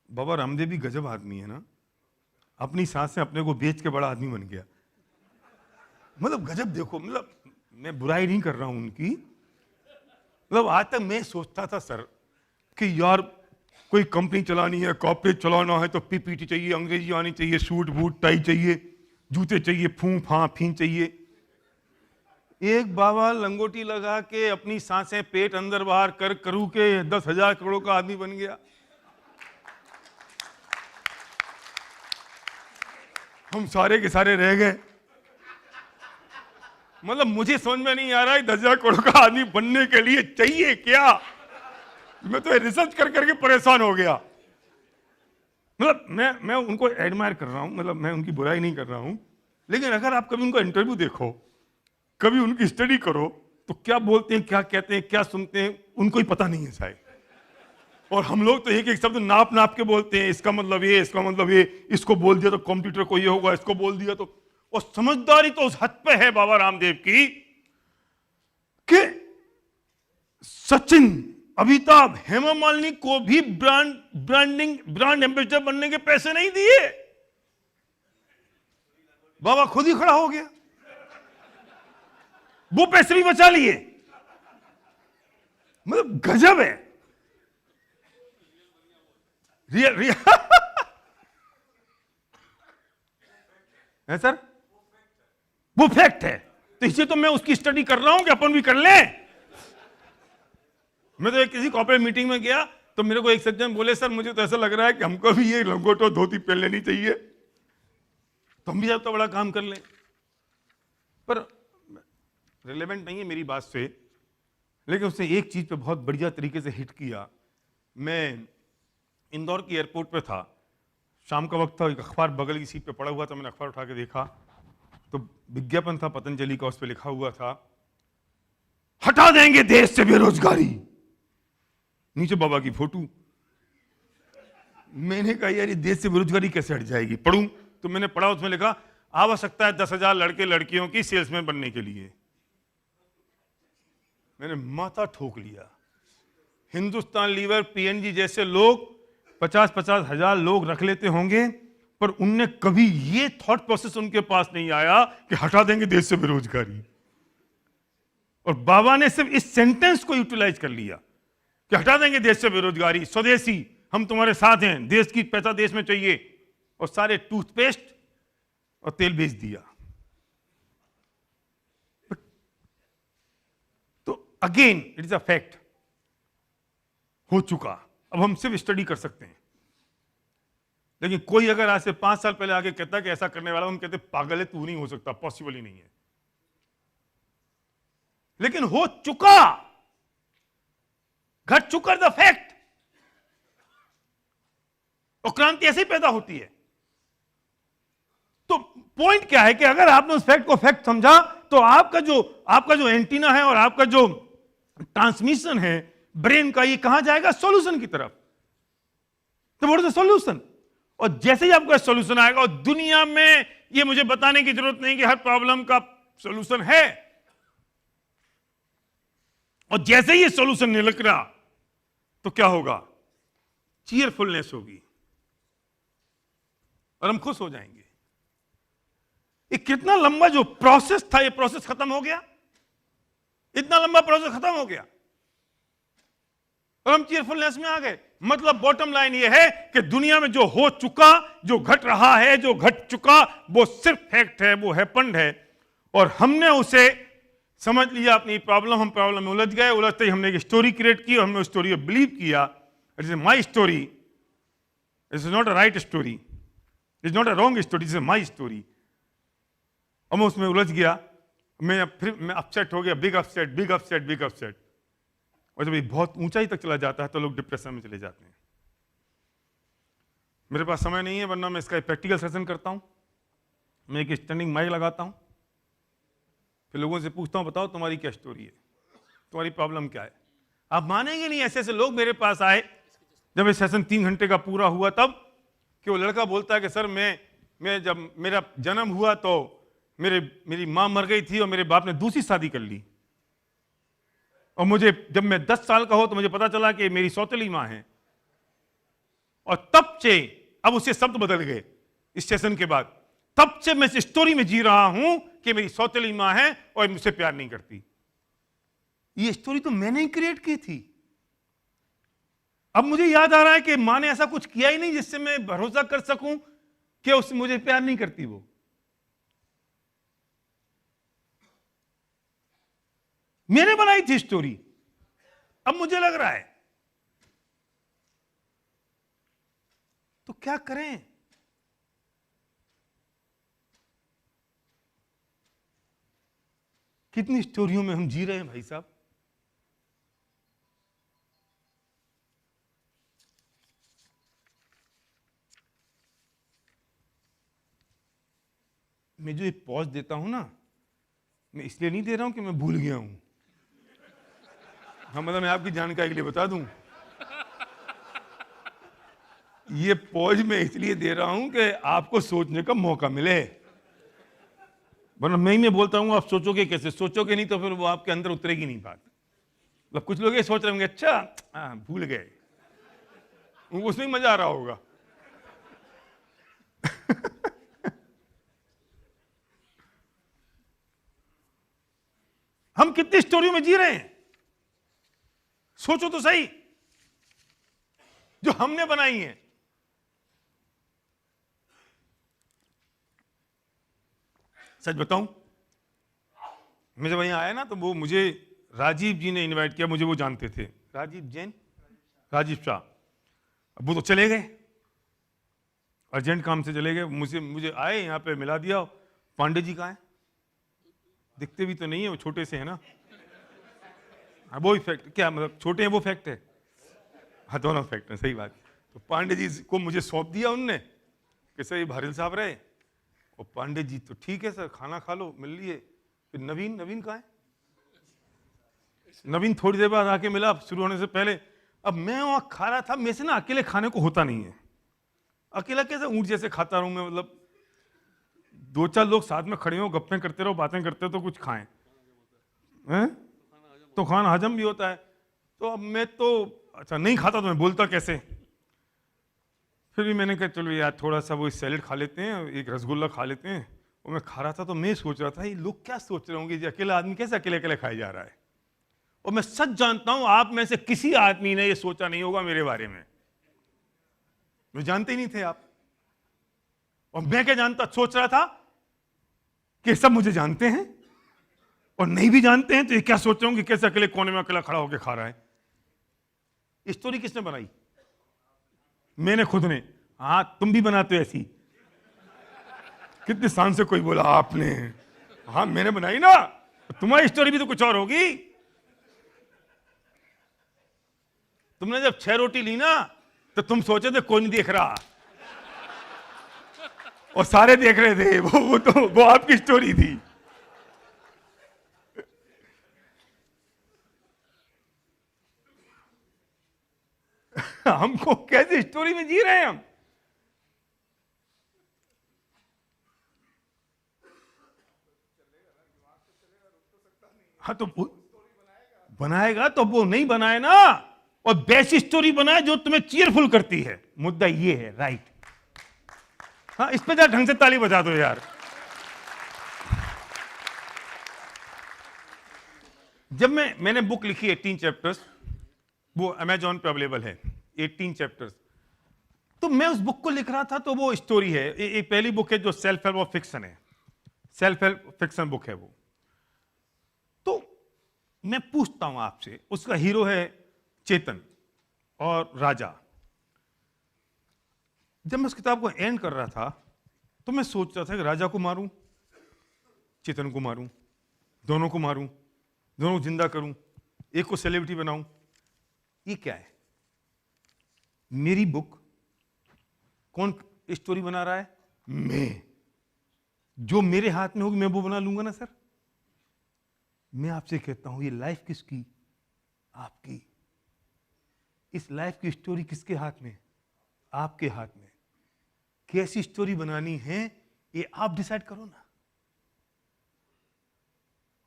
बाबा रामदेव भी गजब आदमी है ना, अपनी सांस से अपने को बेच के बड़ा आदमी बन गया। मतलब गजब। देखो मतलब मैं बुराई नहीं कर रहा हूं उनकी, मतलब आज तक मैं सोचता था सर कि यार कोई कंपनी चलानी है, कॉर्पोरेट चलाना है तो पीपीटी चाहिए, अंग्रेजी आनी चाहिए, सूट बूट टाई चाहिए, जूते चाहिए, फूं फां फीं चाहिए। एक बाबा लंगोटी लगा के अपनी सांसें पेट अंदर बाहर कर करू के 10,000 करोड़ का आदमी बन गया। हम सारे के सारे रह गए। मतलब मुझे समझ में नहीं आ रहा है 10,000 करोड़ का आदमी बनने के लिए चाहिए क्या। मैं तो रिसर्च कर करके परेशान हो गया। मतलब मैं उनको एडमायर कर रहा हूं, मतलब मैं उनकी बुराई नहीं कर रहा हूं, लेकिन अगर आप कभी उनका इंटरव्यू देखो, कभी उनकी स्टडी करो, तो क्या बोलते हैं, क्या कहते हैं, क्या सुनते हैं, उनको ही पता नहीं है शायद। और हम लोग तो एक एक शब्द नाप नाप के बोलते हैं, इसका मतलब ये, इसका मतलब ये, इसको बोल दिया तो कंप्यूटर को ये होगा, इसको बोल दिया तो। और समझदारी तो उस हद पे है बाबा रामदेव की कि सचिन, अमिताभ, हेमा मालिनी को भी ब्रांड एम्बेसडर बनने के पैसे नहीं दिए, बाबा खुद ही खड़ा हो गया, वो पैसे भी बचा लिए। मतलब गजब है। रियल है सर, वो फैक्ट है। तो इसे तो मैं उसकी स्टडी कर रहा हूं कि अपन भी कर लें। मैं तो एक किसी कॉर्पोरेट मीटिंग में गया तो मेरे को एक सज्जन बोले, सर मुझे तो ऐसा लग रहा है कि हमको भी ये लंगोटो धोती पहन लेनी चाहिए, तो हम भी अब तो बड़ा काम कर लें। पर रिलेवेंट नहीं है मेरी बात से, लेकिन उसने एक चीज पे बहुत बढ़िया तरीके से हिट किया। मैं इंदौर की एयरपोर्ट पे था, शाम का वक्त था, एक अखबार बगल की सीट पे पड़ा हुआ था, मैंने अखबार उठा के देखा तो विज्ञापन था पतंजलि का, उस पर लिखा हुआ था, हटा देंगे देश से बेरोजगारी, नीचे बाबा की फोटो। मैंने कहा यार ये देश से बेरोजगारी कैसे हट जाएगी, पढ़ूं तो मैंने पढ़ा, उसमें लिखा आवश्यकता है 10,000 लड़के लड़कियों की सेल्समैन बनने के लिए। मैंने माथा ठोक लिया। हिंदुस्तान लीवर, पीएनजी जैसे लोग 50-50 हजार लोग रख लेते होंगे, पर उनने कभी ये थॉट प्रोसेस उनके पास नहीं आया कि हटा देंगे देश से बेरोजगारी। और बाबा ने सिर्फ इस सेंटेंस को यूटिलाइज कर लिया कि हटा देंगे देश से बेरोजगारी, स्वदेशी, हम तुम्हारे साथ हैं, देश की पैसा देश में चाहिए, और सारे टूथपेस्ट और तेल बेच दिया। तो again it is a fact, हो चुका। अब हम सिर्फ स्टडी कर सकते हैं, लेकिन कोई अगर आज से 5 साल पहले आके कहता कि ऐसा करने वाला, हम कहते पागल है, तू नहीं हो सकता, पॉसिबल ही नहीं है। लेकिन हो चुका, घट चुका द फैक्ट। और क्रांति ऐसे ही पैदा होती है। तो पॉइंट क्या है कि अगर आपने उस फैक्ट को फैक्ट समझा, तो आपका जो एंटीना है और आपका जो ट्रांसमिशन है ब्रेन का, ये कहां जाएगा, सॉल्यूशन की तरफ। तो व्हाट इज द सॉल्यूशन? और जैसे ही आपका सॉल्यूशन आएगा, और दुनिया में ये मुझे बताने की जरूरत नहीं कि हर प्रॉब्लम का सॉल्यूशन है, और जैसे ही ये सॉल्यूशन निकल रहा, तो क्या होगा, चीयरफुलनेस होगी और हम खुश हो जाएंगे। ये कितना लंबा जो प्रोसेस था, ये प्रोसेस खत्म हो गया, इतना लंबा प्रोसेस खत्म हो गया और हम चीयरफुलनेस में आ गए। मतलब बॉटम लाइन ये है कि दुनिया में जो हो चुका, जो घट रहा है, जो घट चुका, वो सिर्फ फैक्ट है, वो हैपेंड है, और हमने उसे समझ लिया अपनी प्रॉब्लम। हम प्रॉब्लम में उलझ गए, उलझते ही हमने एक स्टोरी क्रिएट की और हमने उस स्टोरी को बिलीव किया, it is my story, it is not a right story, it is not a wrong story, it is my story. और मैं उसमें उलझ गया, मैं अपसेट हो गया, big upset, big upset, big upset. और जब ये बहुत ऊंचाई तक चला जाता है तो लोग डिप्रेशन में चले जाते हैं। मेरे पास समय नहीं है, वरना मैं इसका प्रैक्टिकल सेशन करता हूं। मैं एक स्टैंडिंग माइक लगाता हूं, फिर लोगों से पूछता हूं, बताओ तुम्हारी क्या स्टोरी है, तुम्हारी प्रॉब्लम क्या है। आप मानेंगे नहीं, ऐसे ऐसे लोग मेरे पास आए जब ये सेशन 3 घंटे का पूरा हुआ, तब कि वो लड़का बोलता है कि सर मैं जब मेरा जन्म हुआ तो मेरी माँ मर गई थी और मेरे बाप ने दूसरी शादी कर ली, और मुझे जब मैं 10 साल का हो तो मुझे पता चला कि मेरी सौतेली माँ है, और तब से, अब उससे शब्द बदल गए इस सेशन के बाद, तब से मैं इस स्टोरी में जी रहा हूं कि मेरी सौतेली माँ है और मुझसे प्यार नहीं करती। ये स्टोरी तो मैंने ही क्रिएट की थी। अब मुझे याद आ रहा है कि माँ ने ऐसा कुछ किया ही नहीं जिससे मैं भरोसा कर सकूं कि उससे मुझे प्यार नहीं करती वो। मैंने बनाई थी स्टोरी, अब मुझे लग रहा है। तो क्या करें? कितनी स्टोरियों में हम जी रहे हैं भाई साहब। मैं जो ये पॉज देता हूं ना, मैं इसलिए नहीं दे रहा हूं कि मैं भूल गया हूं। हाँ, मतलब मैं आपकी जानकारी के लिए बता दूं, ये पॉज मैं इसलिए दे रहा हूं कि आपको सोचने का मौका मिले। वरना मैं बोलता हूं, आप सोचोगे कैसे? सोचोगे नहीं तो फिर वो आपके अंदर उतरेगी नहीं बात। मतलब कुछ लोग ये सोच रहे होंगे, अच्छा हाँ भूल गए, उनको उसमें मजा आ रहा होगा। हम कितनी स्टोरी में जी रहे हैं, सोचो तो सही, जो हमने बनाई है। सच बताऊं, मैं जब यहां आया ना तो वो मुझे राजीव जी ने इनवाइट किया। मुझे वो जानते थे, राजीव जैन, राजीव शाह। अब वो तो चले गए, अर्जेंट काम से चले गए। मुझे आए यहाँ पे मिला दिया। पांडे जी कहाँ हैं? दिखते भी तो नहीं है, वो छोटे से है ना। हाँ, वो फैक्ट क्या मतलब, छोटे हैं वो फैक्ट है? हाँ, दोनों फैक्ट है, सही बात। तो पांडे जी को मुझे सौंप दिया उनने कि सर ये भारिल साहब रहे। और पांडे जी तो ठीक है सर, खाना खा लो, मिल लिए। फिर नवीन कहाँ है? नवीन थोड़ी देर बाद आके मिला, शुरू होने से पहले। अब मैं वहां खा रहा था, मेरे से ना अकेले खाने को होता नहीं है। अकेला कैसे ऊंट जैसे खाता रहूं मैं? मतलब 2-4 लोग साथ में खड़े हो, गप्पें करते रहो, बातें करते हो तो कुछ खाएं हैं? तो खाना हजम भी होता है। तो अब मैं तो अच्छा नहीं खाता तो मैं बोलता कैसे? फिर भी मैंने कहा चलो यार थोड़ा सा वो सैलेड खा लेते हैं, एक रसगुल्ला खा लेते हैं। और मैं खा रहा था तो मैं सोच रहा था ये लोग क्या सोच रहे होंगे, अकेला आदमी कैसे अकेले अकेले खाया जा रहा है। और मैं सच जानता हूं आप में से किसी आदमी ने ये सोचा नहीं होगा मेरे बारे में। मैं जानते ही नहीं थे आप। और मैं क्या जानता, सोच रहा था कि सब मुझे जानते हैं, और नहीं भी जानते हैं तो ये क्या सोच रहे होंगे कैसे अकेले कोने में अकेला खड़ा होकर खा रहा है। स्टोरी किसने बनाई? मैंने खुद ने। हाँ, तुम भी बनाते हो ऐसी। कितने शान से कोई बोला आपने? हाँ मैंने बनाई ना। तुम्हारी स्टोरी भी तो कुछ और होगी। तुमने जब 6 रोटी ली ना तो तुम सोचे थे कोई नहीं देख रहा, और सारे देख रहे थे। वो आपकी स्टोरी थी। हमको कैसे स्टोरी में जी रहे हैं हम? हाँ, तो बनाएगा तो वो नहीं बनाए ना, और वैसी स्टोरी बनाए जो तुम्हें चीयरफुल करती है। मुद्दा ये है, राइट? हाँ, इस पे जरा ढंग से ताली बजा दो यार। जब मैंने बुक लिखी 18 चैप्टर्स, वो अमेजॉन पे अवेलेबल है, 18 चैप्टर्स। तो मैं उस बुक को लिख रहा था तो वो स्टोरी है। एक पहली बुक है जो सेल्फ हेल्प और फिक्शन है, सेल्फ हेल्प फिक्शन बुक है वो। तो मैं पूछता हूं आपसे, उसका हीरो है चेतन और राजा। जब मैं उस किताब को एंड कर रहा था तो मैं सोच रहा था कि राजा को मारूं, चेतन को मारूं, दोनों को मारूं, दोनों को जिंदा करूं, एक को सेलिब्रिटी बनाऊं। ये क्या है? मेरी बुक कौन स्टोरी बना रहा है? मैं। जो मेरे हाथ में होगी मैं वो बना लूंगा ना सर। मैं आपसे कहता हूं ये लाइफ किसकी? आपकी। इस लाइफ की स्टोरी किसके हाथ में? आपके हाथ में। कैसी स्टोरी बनानी है ये आप डिसाइड करो ना।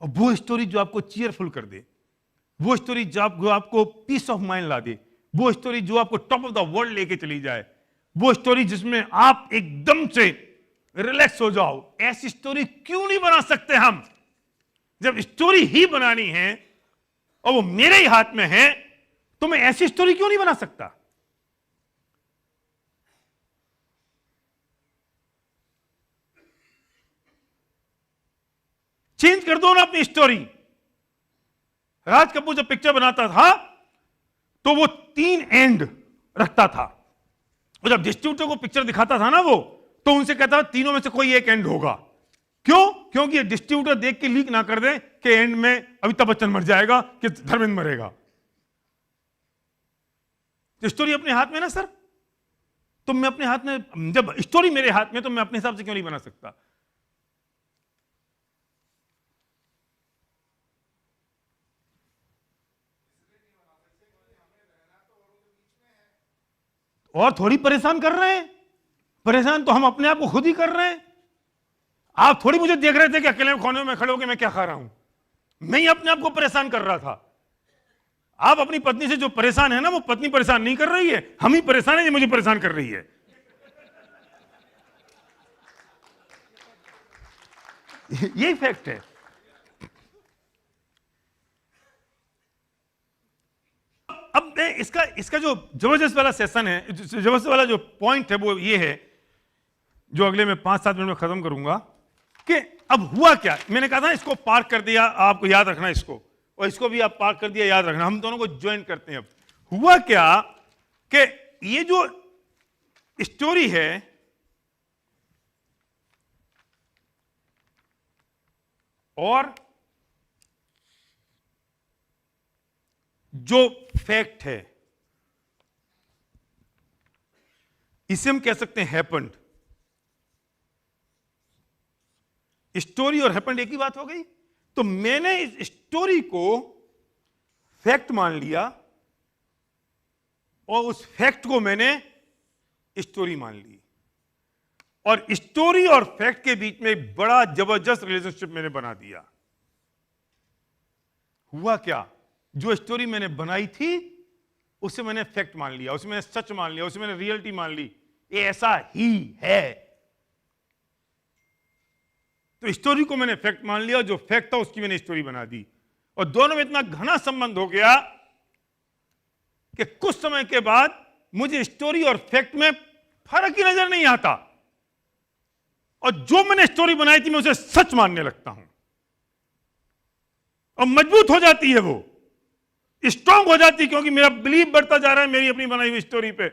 और वो स्टोरी जो आपको चीयरफुल कर दे, वो स्टोरी जो आपको पीस ऑफ माइंड ला दे, वो स्टोरी जो आपको टॉप ऑफ द वर्ल्ड लेके चली जाए, वो स्टोरी जिसमें आप एकदम से रिलैक्स हो जाओ। ऐसी स्टोरी क्यों नहीं बना सकते हम? जब स्टोरी ही बनानी है और वो मेरे ही हाथ में है, तो मैं ऐसी स्टोरी क्यों नहीं बना सकता? चेंज कर दो ना अपनी स्टोरी। राज कपूर जब पिक्चर बनाता था तो वो 3 एंड रखता था, और जब डिस्ट्रीब्यूटर को पिक्चर दिखाता था ना वो, तो उनसे कहता था तीनों में से कोई एक एंड होगा। क्यों? क्योंकि ये डिस्ट्रीब्यूटर देख के लीक ना कर दे कि एंड में अमिताभ बच्चन मर जाएगा कि धर्मेंद्र मरेगा। तो स्टोरी अपने हाथ में ना सर, तो मैं अपने हाथ में, जब स्टोरी मेरे हाथ में, तो मैं अपने हिसाब से क्यों नहीं बना सकता? और थोड़ी परेशान कर रहे हैं, परेशान तो हम अपने आप को खुद ही कर रहे हैं। आप थोड़ी मुझे देख रहे थे कि अकेले कोने में खड़े होकर मैं क्या खा रहा हूं, मैं ही अपने आप को परेशान कर रहा था। आप अपनी पत्नी से जो परेशान है ना, वो पत्नी परेशान नहीं कर रही है, हम ही परेशान है, ये मुझे परेशान कर रही है। यही फैक्ट है। अब मैं इसका जो जबरदस्त वाला सेशन है, जबरदस्त वाला जो पॉइंट है, वो ये है जो अगले मैं 5-7 मिनट में खत्म करूंगा कि अब हुआ क्या। मैंने कहा था इसको पार्क कर दिया, आपको याद रखना इसको, और इसको भी आप पार्क कर दिया, याद रखना, हम दोनों को ज्वाइन करते हैं। अब हुआ क्या कि ये जो स्टोरी है, और जो फैक्ट है, इसे हम कह सकते हैं हैपेंड। स्टोरी और हैपेंड एक ही बात हो गई। तो मैंने इस स्टोरी को फैक्ट मान लिया, और उस फैक्ट को मैंने स्टोरी मान ली, और स्टोरी और फैक्ट के बीच में एक बड़ा जबरदस्त रिलेशनशिप मैंने बना दिया। हुआ क्या, जो स्टोरी मैंने बनाई थी उसे मैंने फैक्ट मान लिया, उसे मैंने सच मान लिया, उसे मैंने रियलिटी मान ली, ये ऐसा ही है। तो स्टोरी को मैंने फैक्ट मान लिया, जो फैक्ट था उसकी मैंने स्टोरी बना दी, और दोनों में इतना घना संबंध हो गया कि कुछ समय के बाद मुझे स्टोरी और फैक्ट में फर्क ही नजर नहीं आता, और जो मैंने स्टोरी बनाई थी मैं उसे सच मानने लगता हूं, और मजबूत हो जाती है, वो स्ट्रांग हो जाती है, क्योंकि मेरा बिलीव बढ़ता जा रहा है मेरी अपनी बनाई हुई स्टोरी पे।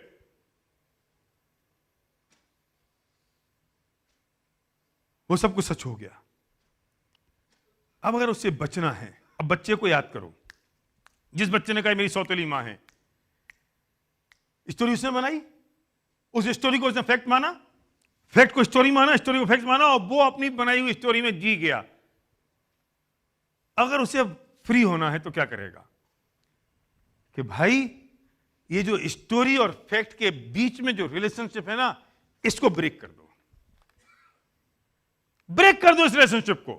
वो सब कुछ सच हो गया। अब अगर उससे बचना है, अब बच्चे को याद करो, जिस बच्चे ने कहा मेरी सौतेली मां है, स्टोरी उसने बनाई, उस स्टोरी को उसने फैक्ट माना, फैक्ट को स्टोरी माना, स्टोरी को फैक्ट माना, और वो अपनी बनाई हुई स्टोरी में जी गया। अगर उसे फ्री होना है तो क्या करेगा कि भाई ये जो स्टोरी और फैक्ट के बीच में जो रिलेशनशिप है ना, इसको ब्रेक कर दो, ब्रेक कर दो इस रिलेशनशिप को,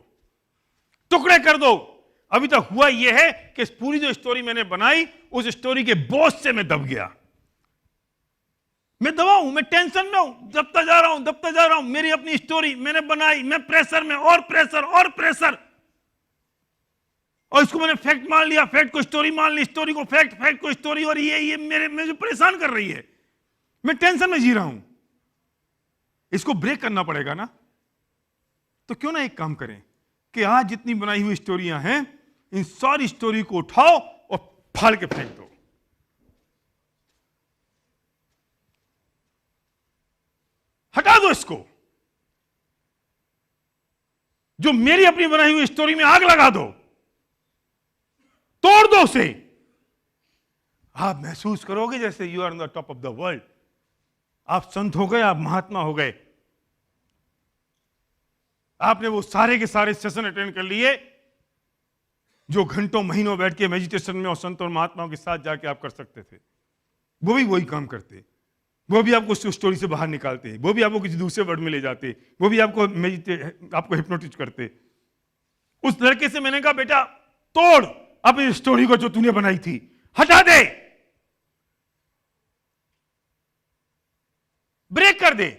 टुकड़े कर दो। अभी तक हुआ यह है कि इस पूरी जो स्टोरी मैंने बनाई, उस स्टोरी के बोझ से मैं दब गया, मैं दबा हूं, मैं टेंशन में हूं, दबता जा रहा हूं, दबता जा रहा हूं। मेरी अपनी स्टोरी मैंने बनाई, मैं प्रेशर में, और प्रेशर और प्रेशर, और इसको मैंने फैक्ट मान लिया, फैक्ट को स्टोरी मान ली, स्टोरी को फैक्ट, फैक्ट को स्टोरी, और ये मुझे परेशान कर रही है, मैं टेंशन में जी रहा हूं। इसको ब्रेक करना पड़ेगा ना। तो क्यों ना एक काम करें कि आज जितनी बनाई हुई स्टोरियां हैं, इन सारी स्टोरी को उठाओ और फाड़ के फेंक दो। हटा दो इसको, जो मेरी अपनी बनाई हुई स्टोरी में आग लगा दो, तोड़ दो उसे। आप महसूस करोगे जैसे you are on the top of the world, आप संत हो गए, आप महात्मा हो गए। आपने वो सारे के सारे सेशन अटेंड कर लिए जो घंटों महीनों बैठ के मेडिटेशन में और संत और महात्माओं के साथ जाके आप कर सकते थे। वो भी वही काम करते, वो भी आपको उस स्टोरी से बाहर निकालते हैं, वो भी आपको किसी दूसरे वर्ड में ले जाते, वो भी आपको हिप्नोटिज करते। उस लड़के से मैंने कहा बेटा तोड़ अपनी स्टोरी को जो तूने बनाई थी, हटा दे, ब्रेक कर दे।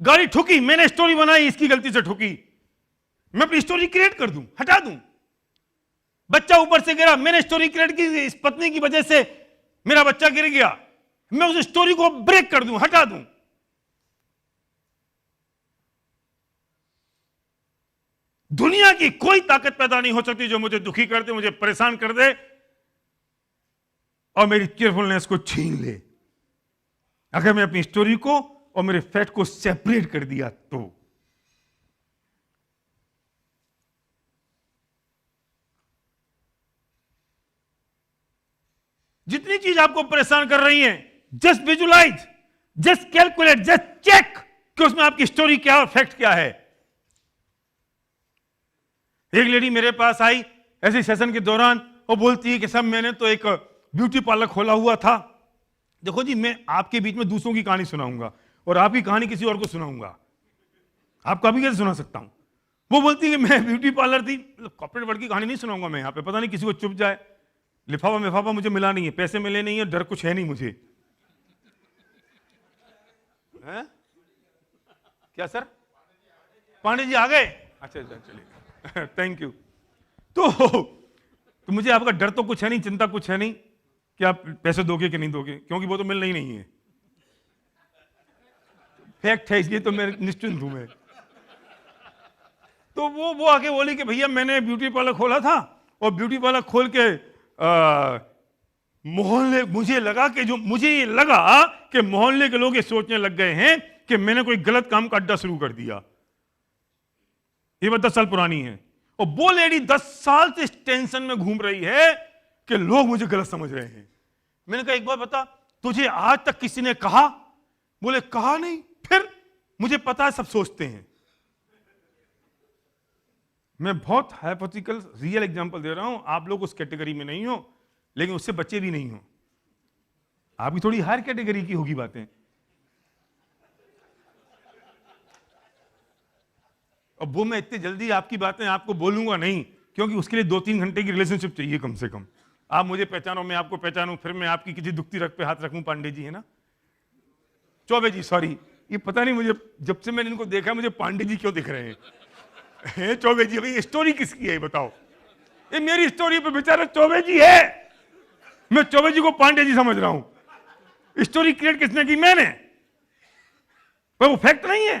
गाड़ी ठुकी, मैंने स्टोरी बनाई, इसकी गलती से ठुकी, मैं अपनी स्टोरी क्रिएट कर दूं, हटा दूं, बच्चा ऊपर से गिरा, मैंने स्टोरी क्रिएट की, इस पत्नी की वजह से मेरा बच्चा गिर गया, मैं उस स्टोरी को ब्रेक कर दूं, हटा दूं। दुनिया की कोई ताकत पैदा नहीं हो सकती जो मुझे दुखी कर दे, मुझे परेशान कर दे और मेरी चीयरफुलनेस को छीन ले। अगर मैं अपनी स्टोरी को और मेरे फैक्ट को सेपरेट कर दिया तो जितनी चीज आपको परेशान कर रही है, just visualise, just calculate, just check कि उसमें आपकी स्टोरी क्या और फैक्ट क्या है। एक लेडी मेरे पास आई ऐसे सेशन के दौरान, वो बोलती है कि साहब मैंने तो एक ब्यूटी पार्लर खोला हुआ था। देखो जी, मैं आपके बीच में दूसरों की कहानी सुनाऊंगा और आपकी कहानी किसी और को सुनाऊंगा, आपको अभी कैसे सुना सकता हूं। वो बोलती है कि मैं ब्यूटी पार्लर थी, कॉर्पोरेट वर्ल्ड की कहानी नहीं सुनाऊंगा मैं यहां पे, पता नहीं किसी को चुप जाए, लिफाफा मिफाफा मुझे मिला नहीं है, पैसे मिले नहीं है, डर कुछ है नहीं मुझे। है? क्या सर? पांडे जी आ गए? अच्छा चलिए, थैंक यू। तो मुझे आपका डर तो कुछ है नहीं, चिंता कुछ है नहीं कि आप पैसे दोगे कि नहीं दोगे, क्योंकि वो तो मिलना ही नहीं है, फैक्ट है, इसलिए तो मैं निश्चिंत हूं मैं। तो वो आके बोली कि भैया मैंने ब्यूटी पार्लर खोला था और ब्यूटी पार्लर खोल के मोहल्ले, मुझे ये लगा कि मोहल्ले के लोग ये सोचने लग गए हैं कि मैंने कोई गलत काम का अड्डा शुरू कर दिया। ये बात 10 साल पुरानी है और वो लेडी 10 साल से इस टेंशन में घूम रही है कि लोग मुझे गलत समझ रहे हैं। मैंने कहा एक बार बता, तुझे आज तक किसी ने कहा? बोले कहा नहीं। फिर मुझे पता है सब सोचते हैं। मैं बहुत हाइपोथेटिकल रियल एग्जांपल दे रहा हूं, आप लोग उस कैटेगरी में नहीं हो, लेकिन उससे बच्चे भी नहीं हो, आपकी थोड़ी हायर कैटेगरी की होगी बातें। अब वो मैं इतनी जल्दी आपकी बातें आपको बोलूंगा नहीं, क्योंकि उसके लिए 2-3 घंटे की रिलेशनशिप चाहिए कम से कम। आप मुझे पहचानो, मैं आपको पहचानूं, फिर मैं आपकी किसी दुखती रग पे हाथ रखूं। पांडे जी है ना, चौबे जी, सॉरी, ये पता नहीं मुझे जब से मैंने इनको देखा मुझे पांडे जी क्यों दिख रहे हैं। चौबे जी, भाई स्टोरी किसकी है बताओ? ये मेरी स्टोरी पे बेचारा चौबे जी है, मैं चौबे जी को पांडे जी समझ रहा हूं। स्टोरी क्रिएट किसने की? मैंने, पर वो फैक्ट नहीं है।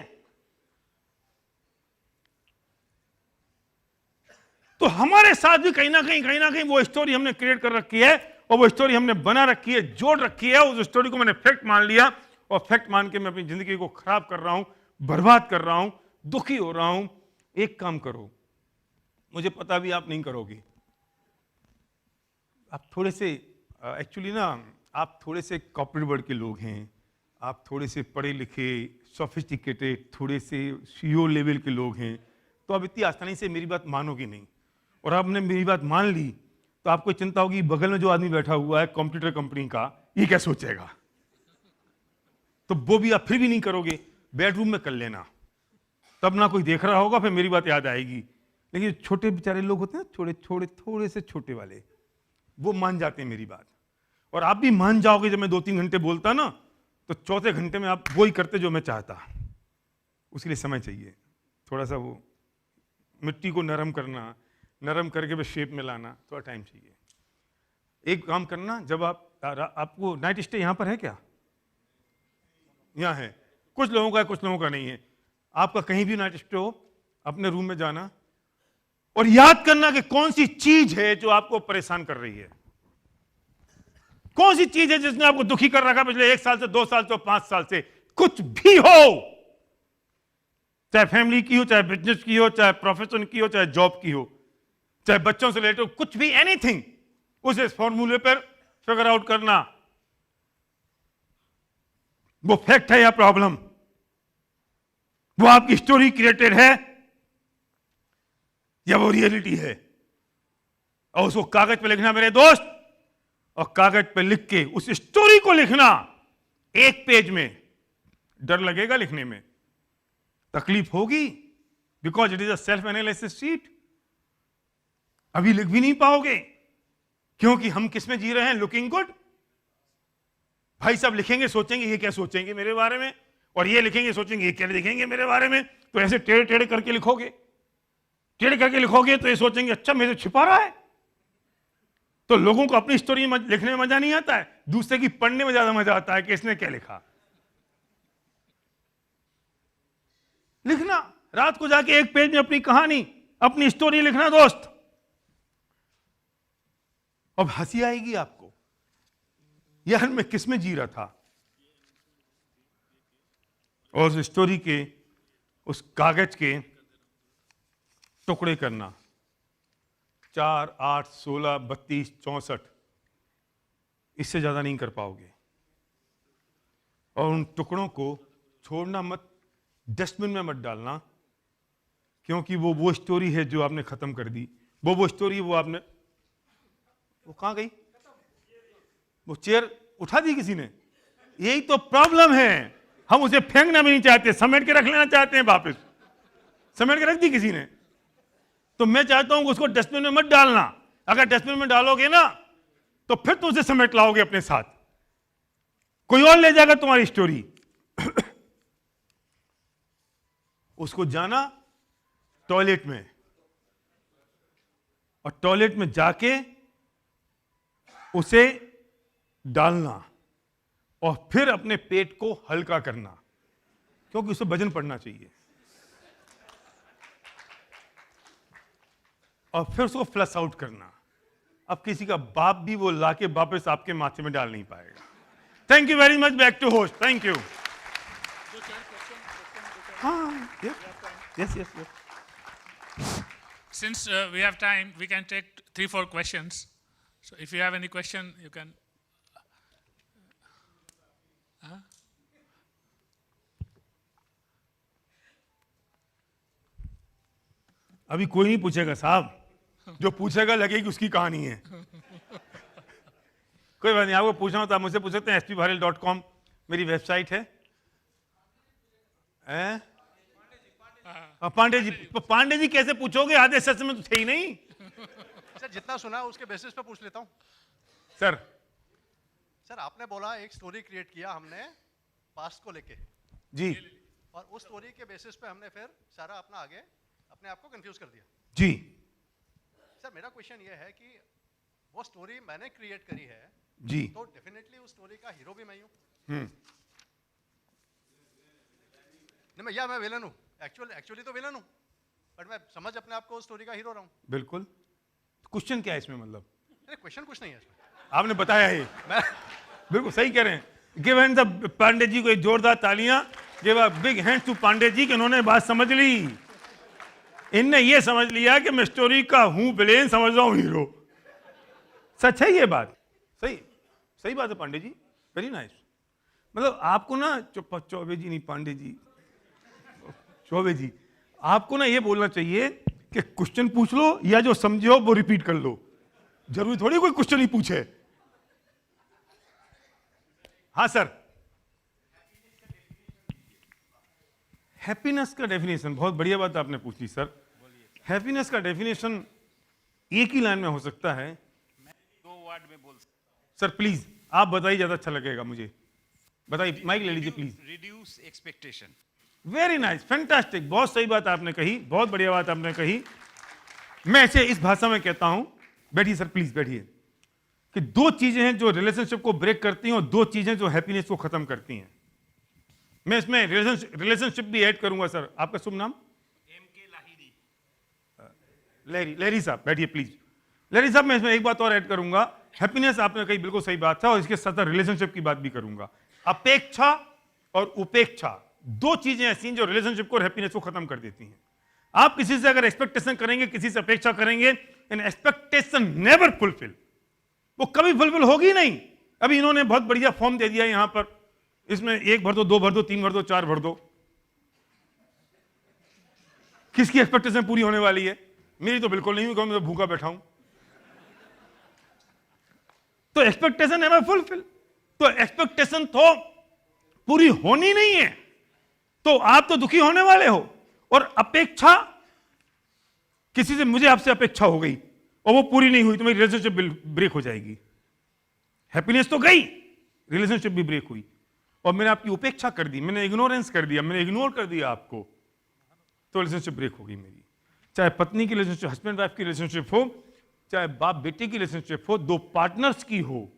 तो हमारे साथ भी कहीं ना कहीं वो स्टोरी हमने क्रिएट कर रखी है और वो स्टोरी हमने बना रखी है, जोड़ रखी है। उस स्टोरी को मैंने फैक्ट मान लिया और फैक्ट मान के मैं अपनी जिंदगी को खराब कर रहा हूं, बर्बाद कर रहा हूं, दुखी हो रहा हूं। एक काम करो, मुझे पता भी आप नहीं करोगे, आप थोड़े से एक्चुअली ना, आप थोड़े से कॉर्पोरेट वर्ल्ड के लोग हैं, आप थोड़े से पढ़े लिखे, सोफिस्टिकेटेड, थोड़े से सीईओ लेवल के लोग हैं, तो आप इतनी आसानी से मेरी बात मानोगे नहीं। और आपने मेरी बात मान ली तो आपको चिंता होगी बगल में जो आदमी बैठा हुआ है कंप्यूटर कंपनी का, ये क्या सोचेगा, तो वो भी आप फिर भी नहीं करोगे। बेडरूम में कर लेना, तब ना कोई देख रहा होगा, फिर मेरी बात याद आएगी। लेकिन छोटे बेचारे लोग होते हैं, थोड़े से छोटे वाले, वो मान जाते हैं मेरी बात। और आप भी मान जाओगे जब मैं 2-3 घंटे बोलता ना, तो चौथे घंटे में आप वही करते जो मैं चाहता। उसके लिए समय चाहिए, थोड़ा सा वो मिट्टी को नरम करना, नरम करके भी शेप में लाना, थोड़ा टाइम चाहिए। एक काम करना, जब आपको नाइट स्टे यहां पर है क्या? यहां है, कुछ लोगों का है, कुछ लोगों का नहीं है। आपका कहीं भी नाइट स्टे हो, अपने रूम में जाना और याद करना कि कौन सी चीज है जो आपको परेशान कर रही है, कौन सी चीज है जिसने आपको दुखी कर रखा पिछले 1 साल से, 2 साल से, 5 साल से। कुछ भी हो, चाहे फैमिली की हो, चाहे बिजनेस की हो, चाहे प्रोफेशन की हो, चाहे जॉब की हो, चाहे बच्चों से रिलेटेड हो, कुछ भी, एनीथिंग, उसे इस फॉर्मूले पर फिगर आउट करना, वो फैक्ट है या प्रॉब्लम, वो आपकी स्टोरी क्रिएटेड है या वो रियलिटी है, और उसको कागज पे लिखना मेरे दोस्त, और कागज पे लिख के उस स्टोरी को लिखना 1 पेज में। डर लगेगा लिखने में, तकलीफ होगी, because it is a self analysis sheet. अभी लिख भी नहीं पाओगे, क्योंकि हम किस में जी रहे हैं? Looking good. भाई साहब लिखेंगे, सोचेंगे ये क्या सोचेंगे मेरे बारे में, और ये लिखेंगे, सोचेंगे ये क्या लिखेंगे मेरे बारे में। तो ऐसे टेढ़े टेढ़े करके लिखोगे, टेढ़े करके लिखोगे तो ये सोचेंगे अच्छा मेरे छिपा रहा है, तो लोगों को अपनी स्टोरी लिखने में मजा नहीं आता है, दूसरे की पढ़ने में ज्यादा मजा आता है कि इसने क्या लिखा। लिखना, रात को जाके एक पेज में अपनी कहानी, अपनी स्टोरी लिखना दोस्त, अब हंसी आएगी आपको, यार मैं किस में जी रहा था। और उस स्टोरी के, उस कागज के टुकड़े करना, 4, 8, 16, 32, 64, इससे ज्यादा नहीं कर पाओगे। और उन टुकड़ों को छोड़ना मत, डस्टबिन में मत डालना, क्योंकि वो स्टोरी है जो आपने खत्म कर दी। वो स्टोरी वो आपने, वो कहां गई? वो चेयर उठा दी किसी ने। यही तो प्रॉब्लम है, हम उसे फेंकना भी नहीं चाहते, समेट के रख लेना चाहते हैं, वापस समेट के रख दी किसी ने। तो मैं चाहता हूं कि उसको डस्टबिन में मत डालना। अगर डस्टबिन में डालोगे ना तो फिर तुम उसे समेट लाओगे अपने साथ, कोई और ले जाएगा तुम्हारी स्टोरी। उसको जाना टॉयलेट में, और टॉयलेट में जाके उसे डालना, और फिर अपने पेट को हल्का करना, क्योंकि उसे वजन पड़ना चाहिए, और फिर उसको फ्लश आउट करना। अब किसी का बाप भी वो लाके वापस आपके माथे में डाल नहीं पाएगा। Thank you very much, back to host, thank you. हाँ, yes. Since we have time, we can take 3-4 questions. So if you have any question, you can. अभी कोई नहीं पूछेगा साहब, जो पूछेगा लगेगी उसकी कहानी है। कोई बात नहीं, आपको पूछना हो तो आप मुझसे पूछ सकते हैं। spbharel.com मेरी वेबसाइट है। पांडे जी कैसे पूछोगे, आधे सेशन में तो थे ही नहीं। सर जितना सुना उसके बेसिस पे पूछ लेता हूँ। सर आपने बोला एक स्टोरी क्रिएट किया हमने पास्ट को लेके जी, और उस स्टोरी के बेसिस पे हमने फिर सारा अपना आगे अपने आप को कंफ्यूज कर दिया जी। सर मेरा क्वेश्चन ये है कि वो स्टोरी मैंने क्रिएट करी है जी, तो डेफिनेटली उस स्टोरी का हीरो भी मैं हूँ। नहीं मैं विलन हूँ, एक्चुअली तो विलन हूँ, बट मैं समझ अपने आप को स्टोरी का हीरो रहा हूँ। बिल्कुल। क्वेश्चन क्या है इसमें, मतलब क्वेश्चन कुछ नहीं है इसमें, आपने बताया है। मैं बिल्कुल सही कह रहे हैं। गिवन द पांडे जी को एक जोरदार तालियां, give a big hand to Pandey ji कि उन्होंने बात समझ ली। इनने ये समझ लिया कि मैं स्टोरी का हूं विलेन, समझ रहा हूं हीरो। सच है ये बात, सही बात है पांडे जी, वेरी नाइस। मतलब आपको ना चौबे जी नहीं, पांडे जी, चौबे जी, आपको ना ये बोलना चाहिए कि क्वेश्चन पूछ लो या जो समझे हो वो रिपीट कर लो, जरूरी थोड़ी कोई क्वेश्चन ही पूछे। हाँ सर, हैप्पीनेस का डेफिनेशन, बहुत बढ़िया बात आपने पूछी सर। हैप्पीनेस का डेफिनेशन एक ही लाइन में हो सकता है। मैं 2 वर्ड में बोल सर प्लीज आप बताइए, ज्यादा अच्छा लगेगा मुझे। बताइए, माइक ले लीजिए please. Reduce expectation. Very nice, fantastic, बहुत सही बात आपने कही, बहुत बढ़िया बात आपने कही। मैं इसे इस भाषा में कहता हूं, बैठिए सर प्लीज बैठिए, कि 2 चीजें हैं जो रिलेशनशिप को ब्रेक करती हैं और 2 चीजें जो हैप्पीनेस को खत्म करती हैं। मैं इसमें रिलेशनशिप भी ऐड करूंगा सर। आपका शुभ नाम? MK लाहिरी। लहरी साहब बैठिए प्लीज। लहरी साहब, मैं इसमें एक बात और ऐड करूंगा। हैप्पीनेस आपने कही, बिल्कुल सही बात है, और इसके साथ रिलेशनशिप की बात भी करूंगा। अपेक्षा और उपेक्षा 2 चीजें ऐसी हैं जो रिलेशनशिप को और हैप्पीनेस को खत्म कर देती हैं। आप किसी से अगर एक्सपेक्टेशन करेंगे, किसी से अपेक्षा करेंगे, एन एक्सपेक्टेशन नेवर फुलफिल, वो कभी फुलफिल होगी नहीं। अभी इन्होंने बहुत बढ़िया फॉर्म दे दिया यहां पर, इसमें 1 भर दो, 2 भर दो, 3 भर दो, 4 भर दो। किसकी एक्सपेक्टेशन पूरी होने वाली है? मेरी तो बिल्कुल नहीं हुई, मैं तो भूखा बैठा हूं। तो एक्सपेक्टेशन नेवर फुलफिल, तो एक्सपेक्टेशन तो पूरी होनी नहीं है, तो आप तो दुखी होने वाले हो। और अपेक्षा, किसी से मुझे आपसे अपेक्षा हो गई और वो पूरी नहीं हुई तो मेरी रिलेशनशिप ब्रेक हो जाएगी। हैप्पीनेस तो गई, रिलेशनशिप भी ब्रेक हुई। और मैंने आपकी उपेक्षा कर दी, मैंने इग्नोरेंस कर दिया, मैंने इग्नोर कर दिया आपको, तो रिलेशनशिप ब्रेक होगी मेरी। चाहे पत्नी की रिलेशनशिप, हस्बैंड वाइफ की रिलेशनशिप हो, चाहे बाप बेटे की रिलेशनशिप हो, दो पार्टनर्स की हो,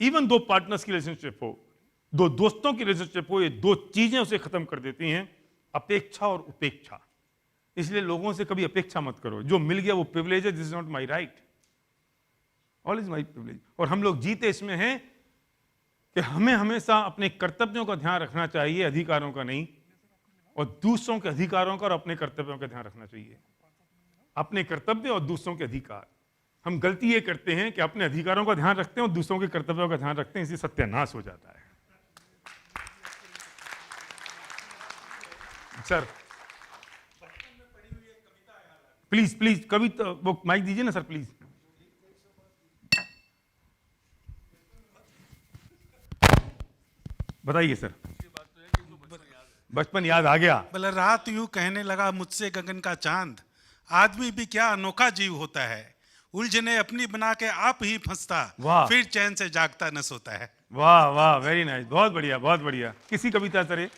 इवन दो पार्टनर्स की रिलेशनशिप हो, दो दोस्तों की रिलेशनशिप हो, ये दो चीजें उसे खत्म कर देती हैं, अपेक्षा और उपेक्षा। इसलिए लोगों से कभी अपेक्षा मत करो, जो मिल गया वो प्रिविलेज है, this is not my right, all is my privilege. और हम लोग जीते इसमें हैं कि हमें हमेशा अपने कर्तव्यों का ध्यान रखना चाहिए, अधिकारों का नहीं, और दूसरों के अधिकारों का और अपने कर्तव्यों का ध्यान रखना चाहिए। अपने कर्तव्य और दूसरों के अधिकार। हम गलती ये करते हैं कि अपने अधिकारों का ध्यान रखते हैं और दूसरों के कर्तव्यों का ध्यान रखते हैं, इससे सत्यानाश हो जाता है। सर प्लीज प्लीज, कविता वो माइक दीजिए ना सर प्लीज। बताइए सर। बचपन याद आ गया। बोले रात यूं कहने लगा मुझसे गगन का चांद, आदमी भी क्या अनोखा जीव होता है, उलझने अपनी बना के आप ही फंसता, वाह। फिर चैन से जागता न सोता है। वाह वाह, वेरी नाइस, बहुत बढ़िया बहुत बढ़िया। किसी कविता सर ये?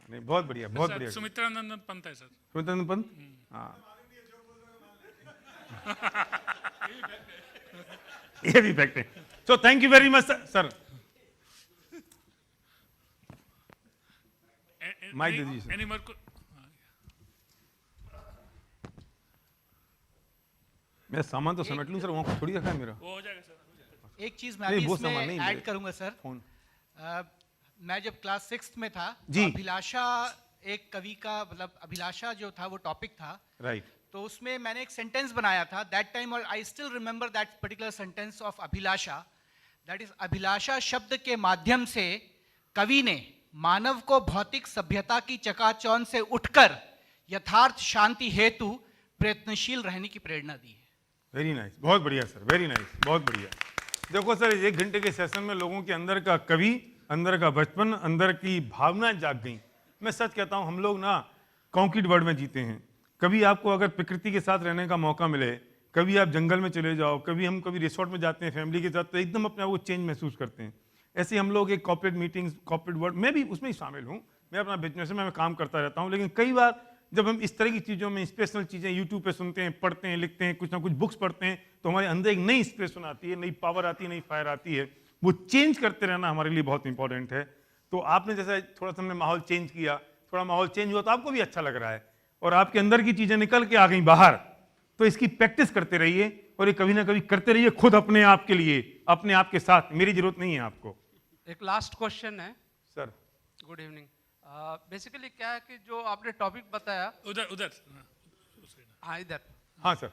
नहीं, बहुत बढ़िया बहुत बढ़िया। सुमित्रानंदन पंत है सर। सुमित्रानंद पंत, हाँ ये भी फैक्ट है। So thank you very much sir. Mic दे दीजिए सर। Any more मैं सामान तो समेट लूं सर, वहां थोड़ी रखा है मेरा। वो हो जाएगा सर। एक चीज मैं नहीं, भी वो सामान नहीं, इसमें ऐड मेरे- करूंगा सर। फोन। मैं जब क्लास 6th में था जी। तो अभिलाषा एक कवि का, मतलब अभिलाषा जो था वो टॉपिक था, राइट। तो उसमें मैंने एक सेंटेंस बनाया था दैट टाइम, और I still remember that particular sentence of अभिलाषा, दैट इज अभिलाषा शब्द के माध्यम से कवि ने मानव को भौतिक सभ्यता की चकाचौंध से उठकर यथार्थ शांति हेतु प्रयत्नशील रहने की प्रेरणा दी है। वेरी नाइस, बहुत बढ़िया सर, वेरी नाइस, बहुत बढ़िया। देखो सर, 1 घंटे के सेशन में लोगों के अंदर का कवि, अंदर का बचपन, अंदर की भावनाएं जाग गई। मैं सच कहता हूं, हम लोग ना कॉन्क्रीट वर्ल्ड में जीते हैं। कभी आपको अगर प्रकृति के साथ रहने का मौका मिले, कभी आप जंगल में चले जाओ, कभी रिसोर्ट में जाते हैं फैमिली के साथ, तो एकदम अपने आप को चेंज महसूस करते हैं। ऐसे ही हम लोग एक कॉर्पोरेट मीटिंग्स, कॉर्पोरेट वर्ल्ड, मैं भी उसमें ही शामिल हूँ, मैं अपना बिजनेस में मैं काम करता रहता हूँ, लेकिन कई बार जब हम इस तरह की चीज़ों में, इंस्पिरेशनल चीज़ें यूट्यूब पे सुनते हैं, पढ़ते हैं, लिखते हैं, कुछ ना कुछ बुक्स पढ़ते हैं, तो हमारे अंदर एक नई इंस्पिरेशन आती है, नई पावर आती है, नई फायर आती है। वो चेंज करते रहना हमारे लिए बहुत इंपॉर्टेंट है। तो आपने जैसे थोड़ा सा हमने माहौल चेंज किया, थोड़ा माहौल चेंज हुआ तो आपको भी अच्छा लग रहा है, और आपके अंदर की चीज़ें निकल के आ गई बाहर, तो इसकी प्रैक्टिस करते रहिए, और ये कभी ना कभी करते रहिए खुद अपने आप के लिए, अपने आप के साथ। मेरी जरूरत नहीं है आपको। एक लास्ट क्वेश्चन है सर गुड इवनिंग। बेसिकली क्या है कि जो आपने टॉपिक बताया, उधर उधर। हाँ इधर, हाँ सर।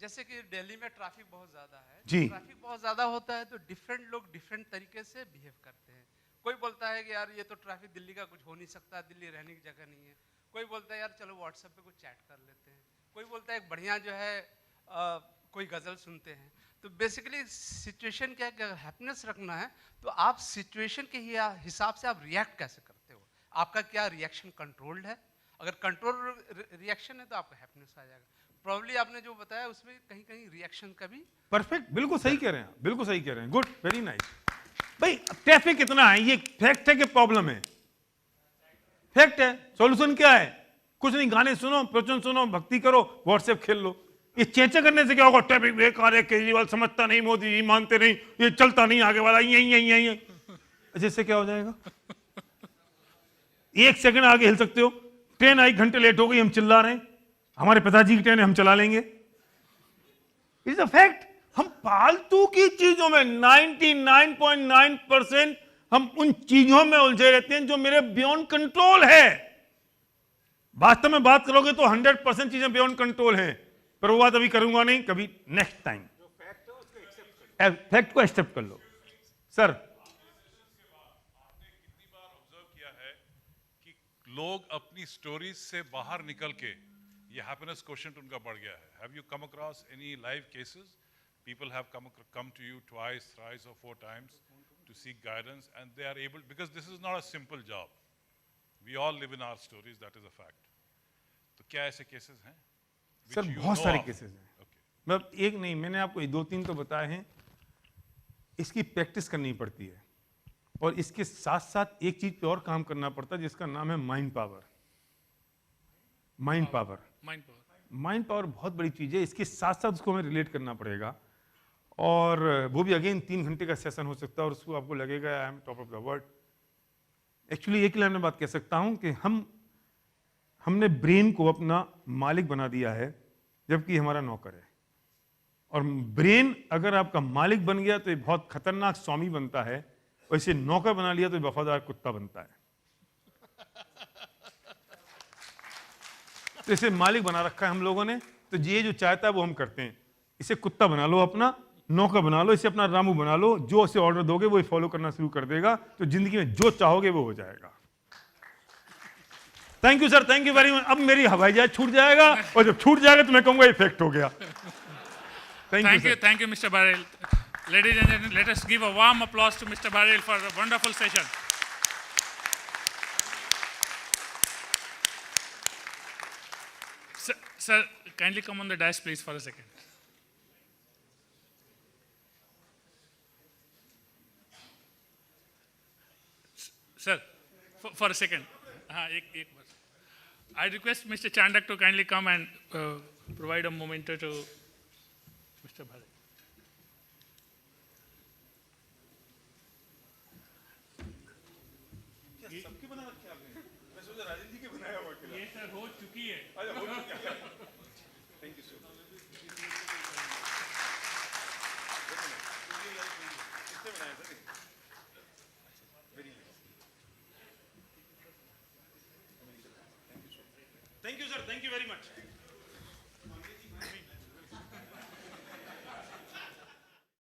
जैसे कि दिल्ली में ट्रैफिक बहुत ज़्यादा है, जी। ट्रैफिक बहुत ज़्यादा होता है तो डिफरेंट लोग डिफरेंट तरीके से बिहेव करते हैं। कोई बोलता है कि यार ये तो ट्रैफिक दिल्ली का कुछ हो नहीं सकता, दिल्ली रहने की जगह नहीं है। कोई बोलता है यार चलो व्हाट्सएप पे कुछ चैट कर लेते हैं। कोई बोलता है एक बढ़िया जो है कोई गज़ल सुनते हैं। तो बेसिकली सिचुएशन क्या है, हैप्पीनेस रखना है तो आप सिचुएशन के हिसाब से आप रिएक्ट कैसे करते हो, आपका क्या रिएक्शन कंट्रोल्ड है? अगर कंट्रोल रिएक्शन है तो आपका हैप्पीनेस आ जाएगा। प्रॉब्ली आपने जो बताया उसमें कहीं कहीं रिएक्शन का भी परफेक्ट, बिल्कुल सही कह रहे हैं, बिल्कुल सही कह रहे हैं, गुड, वेरी नाइस। भाई ट्रैफिक कितना है, ये फैक्ट है कि प्रॉब्लम है? फैक्ट है। सॉल्यूशन क्या है? कुछ नहीं, गाने सुनो, प्रवचन सुनो, भक्ति करो, व्हाट्सएप खेल लो। ये चेंचे करने से क्या होगा? ट्रैफिक बेकार है, केजरीवाल समझता नहीं, मोदी जी मानते नहीं, ये चलता नहीं आगे वाला, यही जैसे क्या हो जाएगा? 1 सेकंड आगे हिल सकते हो? ट्रेन आई, घंटे लेट हो गई, हम चिल्ला रहे हैं, हमारे पिताजी की ट्रेन है, हम चला लेंगे। It's a fact. हम फालतू की चीजों में 99.9% हम उन चीजों में उलझे रहते हैं जो मेरे बियॉन्ड कंट्रोल है। वास्तव में बात करोगे तो 100% चीजें बियॉन्ड कंट्रोल है, पर वो बात अभी करूंगा नहीं, कभी नेक्स्ट टाइम। फैक्ट को एक्सेप्ट कर लो। सर आपने कितनी बार ऑब्जर्व किया है कि लोग अपनी स्टोरीज से बाहर निकल के ये हैप्पीनेस क्वोशंट उनका बढ़ गया है? Have you come across any live cases? People have come to you twice, thrice or 4 times to seek guidance, and they are able, because this is not a simple job. We all live in our stories, that is a fact. तो क्या ऐसे cases हैं? Sir which you बहुत know सारे of? Cases हैं, Okay. मतलब एक नहीं, मैंने आपको 2-3 तो बताए हैं। इसकी प्रैक्टिस करनी पड़ती है, और इसके साथ साथ एक चीज पे और काम करना पड़ता है जिसका नाम है mind power. Mind power. Mind power. Mind power बहुत बड़ी चीज़ है, इसके साथ साथ उसको हमें रिलेट करना पड़ेगा, और वो भी अगेन 3 घंटे का सेशन हो सकता है, और उसको आपको लगेगा I am top of the world. Actually एक लाइन में बात कह सकता हूँ कि हमने ब्रेन को अपना मालिक बना दिया है, जबकि हमारा नौकर है। और ब्रेन अगर आपका मालिक बन गया तो ये बहुत खतरनाक स्वामी बनता है, और इसे नौकर बना लिया तो ये वफादार कुत्ता बनता है। तो इसे मालिक बना रखा है हम लोगों ने, तो ये जो चाहता है वो हम करते हैं। इसे कुत्ता बना लो, अपना नौकर बना लो, इसे अपना रामू बना लो, जो इसे ऑर्डर दोगे वो फॉलो करना शुरू कर देगा, तो जिंदगी में जो चाहोगे वो हो जाएगा। Thank you sir, thank you very much. अब मेरी हवाई जहाज छूट जाएगा, और जब छूट जाएगा तो मैं कहूंगा इफेक्ट हो गया। Thank you, Mr. Barrel. Ladies and gentlemen, let us give a warm applause to Mr. Barrel for a wonderful session. Sir, kindly come on the dais, please, for a second. Sir, for a second. एक बार. I request Mr. Chandak to kindly come and provide a memento to Mr. Barrel. ये sir हो चुकी है। Thank you sir, thank you very much.